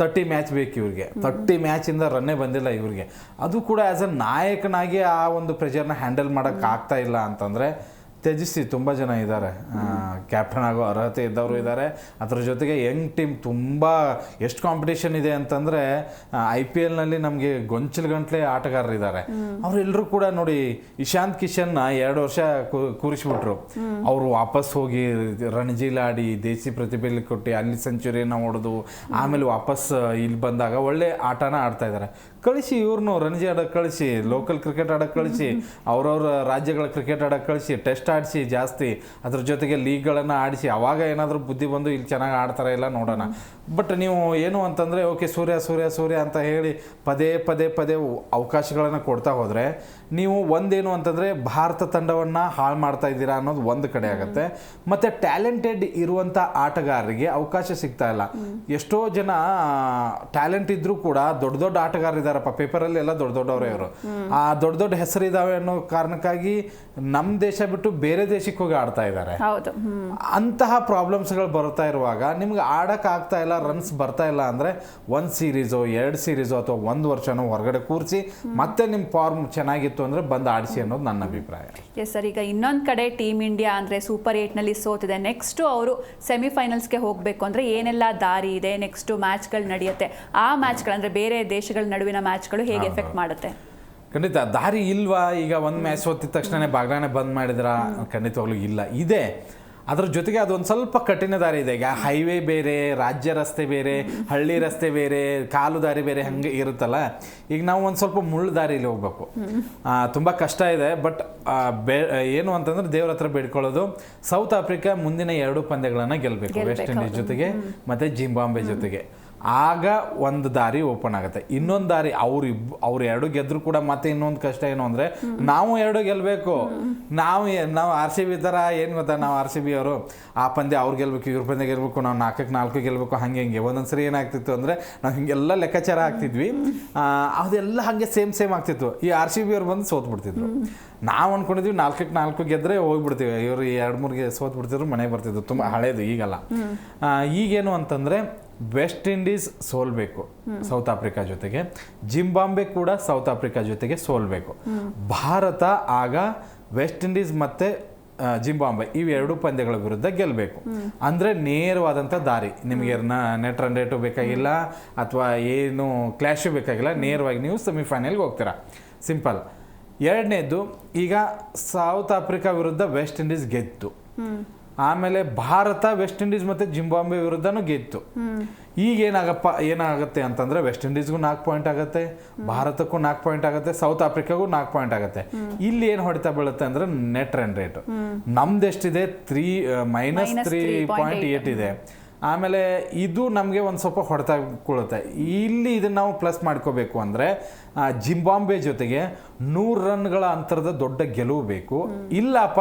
30 ಮ್ಯಾಚ್ ಬೇಕು ಇವ್ರಿಗೆ. 30 ಮ್ಯಾಚಿಂದ ರನ್ನೇ ಬಂದಿಲ್ಲ ಇವ್ರಿಗೆ. ಅದು ಕೂಡ ಆ್ಯಸ್ ಅ ನಾಯಕನಾಗಿ ಆ ಒಂದು ಪ್ರೆಷರ್ನ ಹ್ಯಾಂಡಲ್ ಮಾಡೋಕ್ಕಾಗ್ತಾ ಇಲ್ಲ ಅಂತಂದರೆ ತ್ಯಜಿಸಿ ತುಂಬ ಜನ ಇದ್ದಾರೆ. ಕ್ಯಾಪ್ಟನ್ ಆಗೋ ಅರ್ಹತೆ ಇದ್ದವರು ಇದ್ದಾರೆ. ಅದರ ಜೊತೆಗೆ ಯಂಗ್ ಟೀಮ್ ತುಂಬ ಎಷ್ಟು ಕಾಂಪಿಟೇಷನ್ ಇದೆ ಅಂತಂದರೆ IPLನಲ್ಲಿ ನಮಗೆ ಗೊಂಚಲುಗಂಟ್ಲೆ ಆಟಗಾರರಿದ್ದಾರೆ. ಅವರೆಲ್ಲರೂ ಕೂಡ ನೋಡಿ, ಇಶಾಂತ್ ಕಿಶನ್ನ 2 ವರ್ಷ ಕೂರಿಸ್ಬಿಟ್ರು. ಅವರು ವಾಪಸ್ ಹೋಗಿ ರಣಜಿಲಾಡಿ ದೇಸಿ ಪ್ರತಿಭೆಯಲ್ಲಿ ಕೊಟ್ಟು ಅಲ್ಲಿ ಸೆಂಚುರಿಯನ್ನು ಹೊಡೆದು ಆಮೇಲೆ ವಾಪಸ್ ಇಲ್ಲಿ ಬಂದಾಗ ಒಳ್ಳೆ ಆಟನ ಆಡ್ತಾ ಇದ್ದಾರೆ. ಕಳಿಸಿ ಇವ್ರನ್ನು ರಣಜಿ ಆಡೋಕೆ ಕಳಿಸಿ, ಲೋಕಲ್ ಕ್ರಿಕೆಟ್ ಆಡೋಕೆ ಕಳಿಸಿ, ಅವ್ರವ್ರ ರಾಜ್ಯಗಳ ಕ್ರಿಕೆಟ್ ಆಡೋಕೆ ಕಳಿಸಿ, ಟೆಸ್ಟ್ ಆಡಿಸಿ ಜಾಸ್ತಿ, ಅದ್ರ ಜೊತೆಗೆ ಲೀಗ್ಗಳನ್ನು ಆಡಿಸಿ, ಅವಾಗ ಏನಾದರೂ ಬುದ್ಧಿ ಬಂದು ಇಲ್ಲಿ ಚೆನ್ನಾಗಿ ಆಡ್ತಾರೆ ಇಲ್ಲ ನೋಡೋಣ. ಬಟ್ ನೀವು ಏನು ಅಂತಂದರೆ ಓಕೆ ಸೂರ್ಯ ಅಂತ ಹೇಳಿ ಪದೇ ಅವಕಾಶಗಳನ್ನು ಕೊಡ್ತಾ ಹೋದರೆ ನೀವು ಒಂದೇನು ಅಂತಂದರೆ ಭಾರತ ತಂಡವನ್ನು ಹಾಳು ಮಾಡ್ತಾ ಇದ್ದೀರಾ ಅನ್ನೋದು ಒಂದು ಕಡೆ ಆಗುತ್ತೆ. ಮತ್ತು ಟ್ಯಾಲೆಂಟೆಡ್ ಇರುವಂಥ ಆಟಗಾರರಿಗೆ ಅವಕಾಶ ಸಿಗ್ತಾ ಇಲ್ಲ. ಎಷ್ಟೋ ಜನ ಟ್ಯಾಲೆಂಟ್ ಇದ್ರೂ ಕೂಡ ದೊಡ್ಡ ಆಟಗಾರರಿದ್ದಾರಪ್ಪ, ಪೇಪರಲ್ಲಿ ಎಲ್ಲ ದೊಡ್ಡವರೇ ಇವರು. ಆ ದೊಡ್ಡ ಹೆಸರಿದ್ದಾವೆ ಅನ್ನೋ ಕಾರಣಕ್ಕಾಗಿ ನಮ್ಮ ದೇಶ ಬಿಟ್ಟು ಬೇರೆ ದೇಶಕ್ಕೆ ಹೋಗಿ ಆಡ್ತಾ ಇದ್ದಾರೆ. ಅಂತಹ ಪ್ರಾಬ್ಲಮ್ಸ್ಗಳು ಬರ್ತಾ ಇರುವಾಗ ನಿಮ್ಗೆ ಆಡಕ್ಕೆ ಆಗ್ತಾ ಇಲ್ಲ, ರನ್ಸ್ ಬರ್ತಾ ಇಲ್ಲ ಅಂದರೆ 1 ಸೀರೀಸು 2 ಸೀರೀಸು ಅಥವಾ 1 ವರ್ಷನೋ ಹೊರಗಡೆ ಕೂರಿಸಿ ಮತ್ತೆ ನಿಮ್ಮ ಫಾರ್ಮ್ ಚೆನ್ನಾಗಿತ್ತು ಅಂದರೆ ಬಂದು ಆಡಿಸಿ ಅನ್ನೋದು ನನ್ನ ಅಭಿಪ್ರಾಯ. ಎಸ್ ಸರ್, ಈಗ ಇನ್ನೊಂದು ಕಡೆ ಟೀಮ್ ಇಂಡಿಯಾ ಅಂದರೆ ಸೂಪರ್ 8ನಲ್ಲಿ ಸೋತಿದೆ. ನೆಕ್ಸ್ಟು ಅವರು ಸೆಮಿಫೈನಲ್ಸ್ಗೆ ಹೋಗಬೇಕು ಅಂದರೆ ಏನೆಲ್ಲ ದಾರಿ ಇದೆ, ನೆಕ್ಸ್ಟು ಮ್ಯಾಚ್ಗಳು ನಡೆಯುತ್ತೆ, ಆ ಮ್ಯಾಚ್ಗಳು ಅಂದರೆ ಬೇರೆ ದೇಶಗಳ ನಡುವಿನ ಮ್ಯಾಚ್ಗಳು ಹೇಗೆ ಎಫೆಕ್ಟ್ ಮಾಡುತ್ತೆ? ಖಂಡಿತ ದಾರಿ ಇಲ್ವಾ? ಈಗ ಒಂದು ಮ್ಯಾಚ್ ಸೋತಿದ ತಕ್ಷಣ ಬಾಗ್ಲಾನೆ ಬಂದ್ ಮಾಡಿದ್ರ? ಖಂಡಿತವಾಗ್ಲೂ ಇಲ್ಲ, ಇದೆ. ಅದ್ರ ಜೊತೆಗೆ ಅದೊಂದು ಸ್ವಲ್ಪ ಕಠಿಣ ದಾರಿ ಇದೆ. ಈಗ ಹೈವೇ ಬೇರೆ, ರಾಜ್ಯ ರಸ್ತೆ ಬೇರೆ, ಹಳ್ಳಿ ರಸ್ತೆ ಬೇರೆ, ಕಾಲು ದಾರಿ ಬೇರೆ, ಹಂಗೆ ಇರುತ್ತಲ್ಲ. ಈಗ ನಾವು ಒಂದು ಸ್ವಲ್ಪ ಮುಳ್ಳು ದಾರಿಲಿ ಹೋಗ್ಬೇಕು, ತುಂಬ ಕಷ್ಟ ಇದೆ. ಬಟ್ ಏನು ಅಂತಂದ್ರೆ ದೇವ್ರ ಹತ್ರ ಬೇಡ್ಕೊಳ್ಳೋದು, ಸೌತ್ ಆಫ್ರಿಕಾ ಮುಂದಿನ 2 ಪಂದ್ಯಗಳನ್ನು ಗೆಲ್ಲಬೇಕು, ವೆಸ್ಟ್ ಇಂಡೀಸ್ ಜೊತೆಗೆ ಮತ್ತು ಜಿಂಬಾಬ್ವೆ ಜೊತೆಗೆ. ಆಗ ಒಂದು ದಾರಿ ಓಪನ್ ಆಗುತ್ತೆ. ಇನ್ನೊಂದು ದಾರಿ ಅವ್ರು 2 ಗೆದ್ರು ಕೂಡ ಮತ್ತೆ ಇನ್ನೊಂದು ಕಷ್ಟ ಏನು ಅಂದರೆ ನಾವು 2 ಗೆಲ್ಲಬೇಕು. ನಾವು RCB ಥರ ಏನು ಗೊತ್ತಾ, ನಾವು RCB ಅವರು ಆ ಪಂದ್ಯ ಅವ್ರು ಗೆಲ್ಲಬೇಕು, ಇವ್ರ ಪಂದ್ಯ ಗೆಲ್ಲಬೇಕು, ನಾವು 4-4 ಗೆಲ್ಲಬೇಕು, ಹಂಗೆ ಒಂದೊಂದು ಸರಿ ಏನಾಗ್ತಿತ್ತು ಅಂದರೆ ನಾವು ಹಿಂಗೆಲ್ಲ ಲೆಕ್ಕಾಚಾರ ಆಗ್ತಿದ್ವಿ. ಅದೆಲ್ಲ ಹಾಗೆ ಸೇಮ್ ಆಗ್ತಿತ್ತು. ಈ RCB ಅವ್ರು ಬಂದು ಸೋತ್ಬಿಡ್ತಿದ್ರು. ನಾವು ಅಂದ್ಕೊಂಡಿದ್ವಿ 4-4 ಗೆದ್ರೆ ಹೋಗ್ಬಿಡ್ತೀವಿ, ಇವರು 2-3 ಸೋತ್ಬಿಡ್ತಿದ್ರು, ಮನೆಗೆ ಬರ್ತಿದ್ರು. ತುಂಬ ಹಳೇದು, ಈಗಲ್ಲ. ಈಗೇನು ಅಂತಂದರೆ ವೆಸ್ಟ್ ಇಂಡೀಸ್ ಸೋಲ್ಬೇಕು ಸೌತ್ ಆಫ್ರಿಕಾ ಜೊತೆಗೆ, ಜಿಂಬಾಬ್ವೆ ಕೂಡ ಸೌತ್ ಆಫ್ರಿಕಾ ಜೊತೆಗೆ ಸೋಲ್ಬೇಕು. ಭಾರತ ಆಗ ವೆಸ್ಟ್ ಇಂಡೀಸ್ ಮತ್ತು ಜಿಂಬಾಬ್ವೆ ಇವು 2 ಪಂದ್ಯಗಳ ವಿರುದ್ಧ ಗೆಲ್ಲಬೇಕು. ಅಂದರೆ ನೇರವಾದಂಥ ದಾರಿ, ನಿಮಗೆ ನೆಟ್ ರನ್ ರೇಟು ಬೇಕಾಗಿಲ್ಲ ಅಥವಾ ಏನು ಕ್ಲಾಶು ಬೇಕಾಗಿಲ್ಲ, ನೇರವಾಗಿ ನೀವು ಸೆಮಿಫೈನಲ್ಗೆ ಹೋಗ್ತೀರಾ. ಸಿಂಪಲ್. ಎರಡನೇದು, ಈಗ ಸೌತ್ ಆಫ್ರಿಕಾ ವಿರುದ್ಧ ವೆಸ್ಟ್ ಇಂಡೀಸ್ ಗೆದ್ದು, ಆಮೇಲೆ ಭಾರತ ವೆಸ್ಟ್ ಇಂಡೀಸ್ ಮತ್ತು ಜಿಂಬಾಬ್ವೆ ವಿರುದ್ಧನೂ ಗೆದ್ದು. ಈಗ ಏನಾಗುತ್ತೆ ಅಂತಂದರೆ ವೆಸ್ಟ್ ಇಂಡೀಸ್ಗೂ 4 ಪಾಯಿಂಟ್ ಆಗುತ್ತೆ, ಭಾರತಕ್ಕೂ 4 ಪಾಯಿಂಟ್ ಆಗುತ್ತೆ, ಸೌತ್ ಆಫ್ರಿಕಾಗೂ 4 ಪಾಯಿಂಟ್ ಆಗುತ್ತೆ. ಇಲ್ಲಿ ಏನು ಹೊಡಿತಾ ಬೀಳುತ್ತೆ ಅಂದರೆ ನೆಟ್ ರನ್ ರೇಟು ನಮ್ದು ಎಷ್ಟಿದೆ, -3.8 ಇದೆ. ಆಮೇಲೆ ಇದು ನಮಗೆ ಒಂದು ಸ್ವಲ್ಪ ಹೊಡೆತ ಕೊಡುತ್ತೆ. ಇಲ್ಲಿ ಇದನ್ನು ನಾವು ಪ್ಲಸ್ ಮಾಡ್ಕೋಬೇಕು ಅಂದರೆ ಜಿಂಬಾಬ್ವೆ ಜೊತೆಗೆ 100 ರನ್ಗಳ ಅಂತರದ ದೊಡ್ಡ ಗೆಲುವು ಬೇಕು. ಇಲ್ಲಪ್ಪ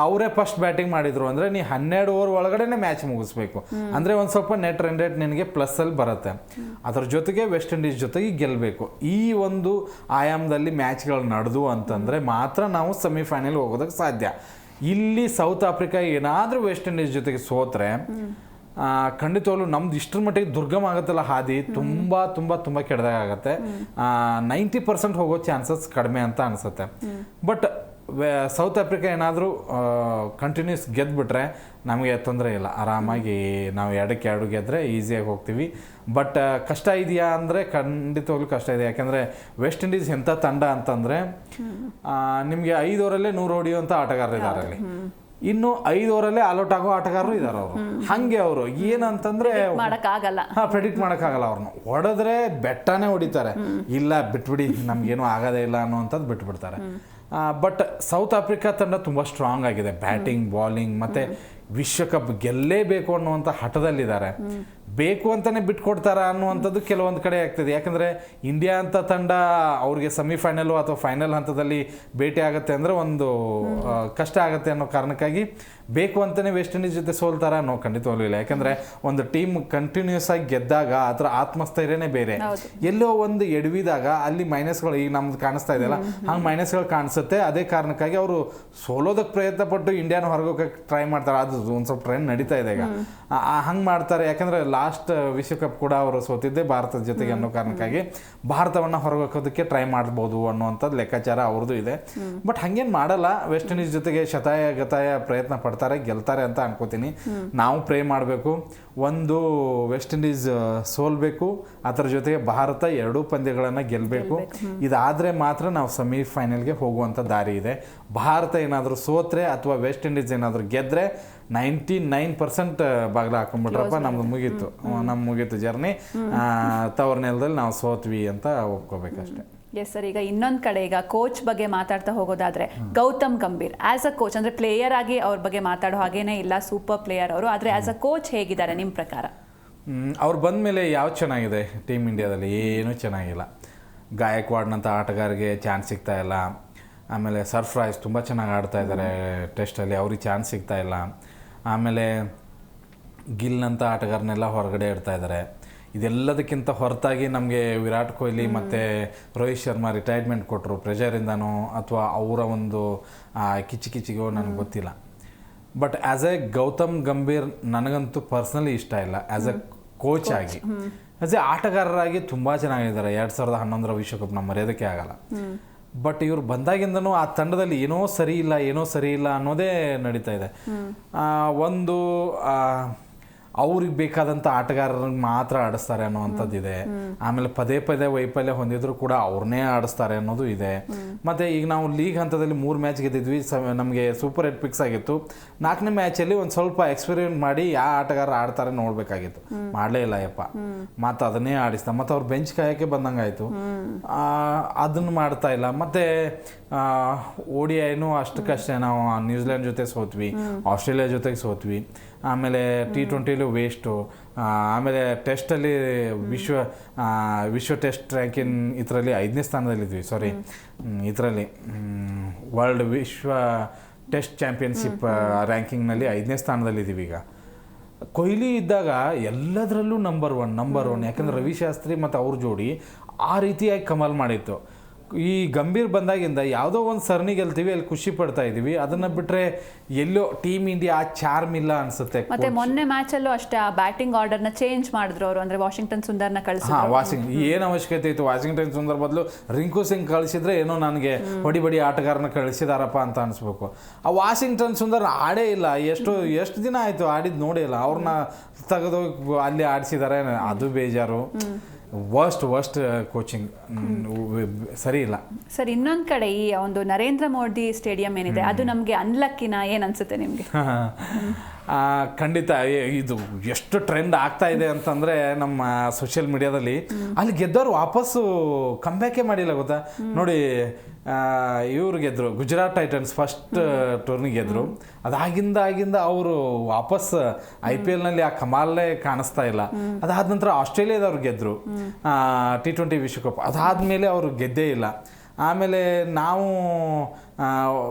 ಅವರೇ ಫಸ್ಟ್ ಬ್ಯಾಟಿಂಗ್ ಮಾಡಿದ್ರು ಅಂದರೆ ನೀ 12 ಓವರ್ ಒಳಗಡೆನೆ ಮ್ಯಾಚ್ ಮುಗಿಸ್ಬೇಕು. ಅಂದರೆ ಒಂದು ಸ್ವಲ್ಪ ನೆಟ್ ರನ್ ರೇಟ್ ನಿನಗೆ ಪ್ಲಸ್ಸಲ್ಲಿ ಬರುತ್ತೆ. ಅದರ ಜೊತೆಗೆ ವೆಸ್ಟ್ ಇಂಡೀಸ್ ಜೊತೆಗೆ ಗೆಲ್ಲಬೇಕು. ಈ ಒಂದು ಆಯಾಮದಲ್ಲಿ ಮ್ಯಾಚ್ಗಳು ನಡೆದು ಅಂತಂದರೆ ಮಾತ್ರ ನಾವು ಸೆಮಿಫೈನಲ್ ಹೋಗೋದಕ್ಕೆ ಸಾಧ್ಯ. ಇಲ್ಲಿ ಸೌತ್ ಆಫ್ರಿಕಾ ಏನಾದರೂ ವೆಸ್ಟ್ ಇಂಡೀಸ್ ಜೊತೆಗೆ ಸೋತ್ರೆ ಖಂಡಿತವಾಗ್ಲೂ ನಮ್ದು ಇಷ್ಟರ ಮಟ್ಟಿಗೆ ದುರ್ಗಮ ಆಗುತ್ತಲ್ಲ ಹಾದಿ, ತುಂಬ ಕೆಟ್ಟದಾಗತ್ತೆ. 90% ಹೋಗೋ ಚಾನ್ಸಸ್ ಕಡಿಮೆ ಅಂತ ಅನಿಸುತ್ತೆ. ಬಟ್ ಸೌತ್ ಆಫ್ರಿಕಾ ಏನಾದರೂ ಕಂಟಿನ್ಯೂಸ್ ಗೆದ್ದುಬಿಟ್ರೆ ನಮಗೆ ತೊಂದರೆ ಇಲ್ಲ, ಆರಾಮಾಗಿ ನಾವು 2-2 ಗೆದ್ದರೆ ಈಸಿಯಾಗಿ ಹೋಗ್ತೀವಿ. ಬಟ್ ಕಷ್ಟ ಇದೆಯಾ ಅಂದರೆ ಖಂಡಿತವಾಗ್ಲೂ ಕಷ್ಟ ಇದೆ. ಯಾಕೆಂದರೆ ವೆಸ್ಟ್ ಇಂಡೀಸ್ ಎಂಥ ತಂಡ ಅಂತಂದರೆ ನಿಮಗೆ 5 ಓವರಲ್ಲೇ 100 ಹೊಡೆಯುವಂಥ ಆಟಗಾರರಿದ್ದಾರೆ ಅಲ್ಲಿ. ಇನ್ನು 5 ಓವರಲ್ಲೇ ಆಲ್ಔಟ್ ಆಗೋ ಆಟಗಾರರು ಇದ್ದಾರೆ ಅವರು. ಹಾಗೆ ಅವರು ಏನಂತಂದ್ರೆ ಪ್ರೆಡಿಕ್ಟ್ ಮಾಡೋಕ್ಕಾಗಲ್ಲ. ಅವ್ರನ್ನ ಹೊಡೆದ್ರೆ ಬೆಟ್ಟನೇ ಹೊಡಿತಾರೆ, ಇಲ್ಲ ಬಿಟ್ಬಿಡಿ ನಮ್ಗೇನು ಆಗೋದೇ ಇಲ್ಲ ಅನ್ನೋವಂಥದ್ದು ಬಿಟ್ಬಿಡ್ತಾರೆ. ಬಟ್ ಸೌತ್ ಆಫ್ರಿಕಾ ತಂಡ ತುಂಬ ಸ್ಟ್ರಾಂಗ್ ಆಗಿದೆ, ಬ್ಯಾಟಿಂಗ್ ಬಾಲಿಂಗ್ ಮತ್ತು ವಿಶ್ವಕಪ್ ಗೆಲ್ಲೇಬೇಕು ಅನ್ನುವಂಥ ಹಠದಲ್ಲಿದ್ದಾರೆ. ಬೇಕು ಅಂತಲೇ ಬಿಟ್ಕೊಡ್ತಾರ ಅನ್ನುವಂಥದ್ದು ಕೆಲವೊಂದು ಕಡೆ ಆಗ್ತದೆ. ಯಾಕಂದರೆ ಇಂಡಿಯಾ ಅಂತ ತಂಡ ಅವ್ರಿಗೆ ಸೆಮಿಫೈನಲು ಅಥವಾ ಫೈನಲ್ ಹಂತದಲ್ಲಿ ಭೇಟಿ ಆಗುತ್ತೆ ಅಂದರೆ ಒಂದು ಕಷ್ಟ ಆಗುತ್ತೆ ಅನ್ನೋ ಕಾರಣಕ್ಕಾಗಿ ಬೇಕು ಅಂತಲೇ ವೆಸ್ಟ್ ಇಂಡೀಸ್ ಜೊತೆ ಸೋಲ್ತಾರ ಅನ್ನೋ ಖಂಡಿತವಾಗ್ಲೂ ಇಲ್ಲ. ಯಾಕಂದರೆ ಒಂದು ಟೀಮ್ ಕಂಟಿನ್ಯೂಸ್ ಆಗಿ ಗೆದ್ದಾಗ ಅದರ ಆತ್ಮಸ್ಥೈರ್ಯನೇ ಬೇರೆ. ಎಲ್ಲೋ ಒಂದು ಎಡವಿದಾಗ ಅಲ್ಲಿ ಮೈನಸ್ಗಳು, ಈಗ ನಮ್ದು ಕಾಣಿಸ್ತಾ ಇದೆಯಲ್ಲ ಹಂಗೆ ಮೈನಸ್ಗಳು ಕಾಣಿಸುತ್ತೆ. ಅದೇ ಕಾರಣಕ್ಕಾಗಿ ಅವರು ಸೋಲೋದಕ್ಕೆ ಪ್ರಯತ್ನ ಪಟ್ಟು ಇಂಡಿಯಾನ ಹೊರಗೋಕೆ ಟ್ರೈ ಮಾಡ್ತಾರೆ. ಅದು ಒಂದು ಸ್ವಲ್ಪ ಟ್ರೆಂಡ್ ನಡೀತಾ ಇದೆ ಈಗ, ಹಂಗೆ ಮಾಡ್ತಾರೆ. ಯಾಕಂದರೆ ಲಾಸ್ಟ್ ವಿಶ್ವಕಪ್ ಕೂಡ ಅವರು ಸೋತಿದ್ದೆ ಭಾರತದ ಜೊತೆಗೆ ಅನ್ನೋ ಕಾರಣಕ್ಕಾಗಿ ಭಾರತವನ್ನು ಹೊರಗೋಕೋದಕ್ಕೆ ಟ್ರೈ ಮಾಡ್ಬೋದು ಅನ್ನುವಂಥದ್ದು ಲೆಕ್ಕಾಚಾರ ಅವ್ರದ್ದು ಇದೆ. ಬಟ್ ಹಂಗೇನು ಮಾಡಲ್ಲ, ವೆಸ್ಟ್ ಇಂಡೀಸ್ ಜೊತೆಗೆ ಶತಾಯ ಗತಾಯ ಪ್ರಯತ್ನ ಪಡ್ತಾರೆ, ಗೆಲ್ತಾರೆ ಅಂತ ಅನ್ಕೋತೀನಿ. ನಾವು ಪ್ರೇ ಮಾಡಬೇಕು, ಒಂದು ವೆಸ್ಟ್ ಇಂಡೀಸ್ ಸೋಲ್ಬೇಕು, ಅದರ ಜೊತೆಗೆ ಭಾರತ 2 ಪಂದ್ಯಗಳನ್ನು ಗೆಲ್ಲಬೇಕು. ಇದಾದರೆ ಮಾತ್ರ ನಾವು ಸೆಮಿಫೈನಲ್ಗೆ ಹೋಗುವಂಥ ದಾರಿ ಇದೆ. ಭಾರತ ಏನಾದರೂ ಸೋತ್ರೆ ಅಥವಾ ವೆಸ್ಟ್ ಇಂಡೀಸ್ ಏನಾದರೂ ಗೆದ್ದರೆ 99% ಬಾಗಿಲು ಹಾಕೊಂಡ್ಬಿಟ್ರಪ್ಪ, ನಮ್ದು ಮುಗೀತು, ಮುಗೀತು ಜರ್ನಿ, ತವ್ರ ನೆಲದಲ್ಲಿ ನಾವು ಸೋತ್ವಿ ಅಂತ ಒಪ್ಕೋಬೇಕಷ್ಟೆ. ಎಸ್ ಸರ್, ಈಗ ಇನ್ನೊಂದು ಕಡೆ ಈಗ ಕೋಚ್ ಬಗ್ಗೆ ಮಾತಾಡ್ತಾ ಹೋಗೋದಾದ್ರೆ Gautam Gambhir as a coach, ಅಂದರೆ ಪ್ಲೇಯರ್ ಆಗಿ ಅವ್ರ ಬಗ್ಗೆ ಮಾತಾಡೋ ಹಾಗೇನೇ ಇಲ್ಲ, ಸೂಪರ್ ಪ್ಲೇಯರ್ ಅವರು, ಆದರೆ ಆಸ್ ಅ ಕೋಚ್ ಹೇಗಿದ್ದಾರೆ ನಿಮ್ಮ ಪ್ರಕಾರ? ಅವ್ರು ಬಂದ ಮೇಲೆ ಯಾವ್ದು ಚೆನ್ನಾಗಿದೆ ಟೀಮ್ ಇಂಡಿಯಾದಲ್ಲಿ? ಏನೂ ಚೆನ್ನಾಗಿಲ್ಲ. ಗಾಯಕ್ವಾಡ್ನಂಥ ಆಟಗಾರಿಗೆ ಚಾನ್ಸ್ ಸಿಗ್ತಾ ಇಲ್ಲ. ಆಮೇಲೆ ಸರ್ಫ್ರೈಸ್ ತುಂಬ ಚೆನ್ನಾಗಿ ಆಡ್ತಾ ಇದ್ದಾರೆ ಟೆಸ್ಟಲ್ಲಿ, ಅವ್ರಿಗೆ ಚಾನ್ಸ್ ಸಿಗ್ತಾ ಇಲ್ಲ. ಆಮೇಲೆ ಗಿಲ್ನಂಥ ಆಟಗಾರನೆಲ್ಲ ಹೊರಗಡೆ ಇಡ್ತಾ ಇದ್ದಾರೆ. ಇದೆಲ್ಲದಕ್ಕಿಂತ ಹೊರತಾಗಿ ನಮಗೆ ವಿರಾಟ್ ಕೊಹ್ಲಿ ಮತ್ತು ರೋಹಿತ್ ಶರ್ಮಾ ರಿಟೈರ್ಮೆಂಟ್ ಕೊಟ್ಟರು, ಪ್ರೆಷರಿಂದನೋ ಅಥವಾ ಅವರ ಒಂದು ಕಿಚಿಗೋ ನನಗೆ ಗೊತ್ತಿಲ್ಲ. But as A Gautam Gambhir ನನಗಂತೂ ಪರ್ಸ್ನಲಿ ಇಷ್ಟ ಇಲ್ಲ. ಆ್ಯಸ್ ಎ ಕೋಚ್ ಆಗಿ, ಆ್ಯಸ್ ಎ ಆಟಗಾರರಾಗಿ ತುಂಬ ಚೆನ್ನಾಗಿದ್ದಾರೆ. 2011 ವಿಶ್ವಕಪ್ ನಮ್ಮ ಮರೆಯೋದಕ್ಕೆ ಆಗಲ್ಲ. ಬಟ್ ಇವ್ರು ಬಂದಾಗಿಂದನೂ ಆ ತಂಡದಲ್ಲಿ ಏನೋ ಸರಿ ಇಲ್ಲ ಅನ್ನೋದೇ ನಡೀತಾ ಇದೆ. ಒಂದು ಅವ್ರಿಗೆ ಬೇಕಾದಂಥ ಆಟಗಾರರಿಗೆ ಮಾತ್ರ ಆಡಿಸ್ತಾರೆ ಅನ್ನೋವಂಥದ್ದಿದೆ. ಆಮೇಲೆ ಪದೇ ವೈಫಲ್ಯ ಹೊಂದಿದ್ರು ಕೂಡ ಅವ್ರನ್ನೇ ಆಡಿಸ್ತಾರೆ ಅನ್ನೋದು ಇದೆ. ಮತ್ತು ಈಗ ನಾವು ಲೀಗ್ ಹಂತದಲ್ಲಿ 3 ಮ್ಯಾಚ್ ಗೆದ್ದಿದ್ವಿ, ನಮಗೆ ಸೂಪರ್ 8 ಪಿಕ್ಸ್ ಆಗಿತ್ತು. 4ನೇ ಮ್ಯಾಚಲ್ಲಿ ಒಂದು ಸ್ವಲ್ಪ ಎಕ್ಸ್ಪೆರಿಮೆಂಟ್ ಮಾಡಿ ಯಾವ ಆಟಗಾರ ಆಡ್ತಾರೆ ನೋಡಬೇಕಾಗಿತ್ತು, ಮಾಡಲೇ ಇಲ್ಲ ಯಪ್ಪ, ಮತ್ತು ಅದನ್ನೇ ಆಡಿಸ್ತಾ, ಮತ್ತು ಅವ್ರು ಬೆಂಚ್ ಕಾಯೋಕ್ಕೆ ಬಂದಂಗೆ ಆಯಿತು. ಅದನ್ನು ಮಾಡ್ತಾ ಇಲ್ಲ. ಮತ್ತು ODIನೂ ಅಷ್ಟಕ್ಕಷ್ಟೇ, ನಾವು ನ್ಯೂಜಿಲೆಂಡ್ ಜೊತೆ ಸೋತ್ವಿ, ಆಸ್ಟ್ರೇಲಿಯಾ ಜೊತೆಗೆ ಸೋತ್ವಿ. ಆಮೇಲೆ T20 ವೇಸ್ಟು. ಆಮೇಲೆ ಟೆಸ್ಟಲ್ಲಿ ವಿಶ್ವ ಟೆಸ್ಟ್ ರ್ಯಾಂಕಿಂಗ್ ಇದರಲ್ಲಿ 5ನೇ ಸ್ಥಾನದಲ್ಲಿದ್ವಿ. ಇದರಲ್ಲಿ ವರ್ಲ್ಡ್ ವಿಶ್ವ ಟೆಸ್ಟ್ ಚಾಂಪಿಯನ್ಶಿಪ್ ರ್ಯಾಂಕಿಂಗ್ನಲ್ಲಿ 5ನೇ ಸ್ಥಾನದಲ್ಲಿದ್ದೀವಿ. ಈಗ ಕೊಹ್ಲಿ ಇದ್ದಾಗ ಎಲ್ಲದರಲ್ಲೂ ನಂಬರ್ ಒನ್. ಯಾಕಂದರೆ ರವಿಶಾಸ್ತ್ರಿ ಮತ್ತು ಅವ್ರ ಜೋಡಿ ಆ ರೀತಿಯಾಗಿ ಕಮಾಲ್ ಮಾಡಿತ್ತು. ಈ ಗಂಭೀರ್ ಬಂದಾಗಿಂದ ಯಾವುದೋ ಒಂದು ಸರಣಿ ಗೆಲ್ತೀವಿ, ಅಲ್ಲಿ ಖುಷಿ ಪಡ್ತಾ ಇದ್ದೀವಿ. ಅದನ್ನು ಬಿಟ್ಟರೆ ಎಲ್ಲೋ ಟೀಮ್ ಇಂಡಿಯಾ ಆ ಚಾರ್ಮ್ ಇಲ್ಲ ಅನ್ಸುತ್ತೆ. ಮತ್ತೆ ಮೊನ್ನೆ ಮ್ಯಾಚಲ್ಲೂ ಅಷ್ಟೇ ಆ ಬ್ಯಾಟಿಂಗ್ ಆರ್ಡರ್ನ ಚೇಂಜ್ ಮಾಡಿದ್ರು ಅವರು, ಅಂದರೆ ವಾಷಿಂಗ್ಟನ್ ಸುಂದರ್ನ ಕಳಿಸಿದ್ರು. ಏನು ಅವಶ್ಯಕತೆ ಇತ್ತು? ವಾಷಿಂಗ್ಟನ್ ಸುಂದರ್ ಬದಲು ರಿಂಕು ಸಿಂಗ್ ಕಳಿಸಿದ್ರೆ ಏನೋ ನನಗೆ ಹೊಡಿ ಆಟಗಾರನ ಕಳಿಸಿದಾರಪ್ಪ ಅಂತ ಅನಿಸ್ಬೇಕು. ಆ ವಾಷಿಂಗ್ಟನ್ ಸುಂದರ್ ಆಡೇ ಇಲ್ಲ. ಎಷ್ಟು ದಿನ ಆಯಿತು ಆಡಿದ್ದು ನೋಡೇ ಇಲ್ಲ. ಅವ್ರನ್ನ ತೆಗೆದು ಅಲ್ಲಿ ಆಡಿಸಿದ್ದಾರೆ, ಅದು ಬೇಜಾರು. ವರ್ಸ್ಟ್ ಕೋಚಿಂಗ್, ಸರಿ ಇಲ್ಲ ಸರ್. ಇನ್ನೊಂದು ಕಡೆ ಈ ಒಂದು ನರೇಂದ್ರ ಮೋದಿ ಸ್ಟೇಡಿಯಂ ಏನಿದೆ, ಅದು ನಮಗೆ ಅನ್ಲಕ್ಕಿನ ಏನು ಅನ್ಸುತ್ತೆ ನಿಮಗೆ? ಖಂಡಿತ ಇದು ಎಷ್ಟು ಟ್ರೆಂಡ್ ಆಗ್ತಾ ಇದೆ ಅಂತಂದರೆ ನಮ್ಮ ಸೋಷಿಯಲ್ ಮೀಡಿಯಾದಲ್ಲಿ, ಅಲ್ಲಿ ಗೆದ್ದವರು ವಾಪಸ್ಸು ಕಂಬ್ಯಾಕೇ ಮಾಡಿಲ್ಲ ಗೊತ್ತಾ. ನೋಡಿ, ಇವ್ರು ಗೆದ್ದರು, ಗುಜರಾತ್ ಟೈಟನ್ಸ್ ಫಸ್ಟ್ ಟೂರ್ನಿ ಗೆದ್ದರು. ಅದಾಗಿಂದ ಅವರು ವಾಪಸ್ IPLನಲ್ಲಿ ಆ ಕಮಾಲೇ ಕಾಣಿಸ್ತಾ ಇಲ್ಲ. ಅದಾದ ನಂತರ ಆಸ್ಟ್ರೇಲಿಯಾದವ್ರು ಗೆದ್ದರು T20 ವಿಶ್ವಕಪ್. ಅದಾದಮೇಲೆ ಅವರು ಗೆದ್ದೇ ಇಲ್ಲ. ಆಮೇಲೆ ನಾವು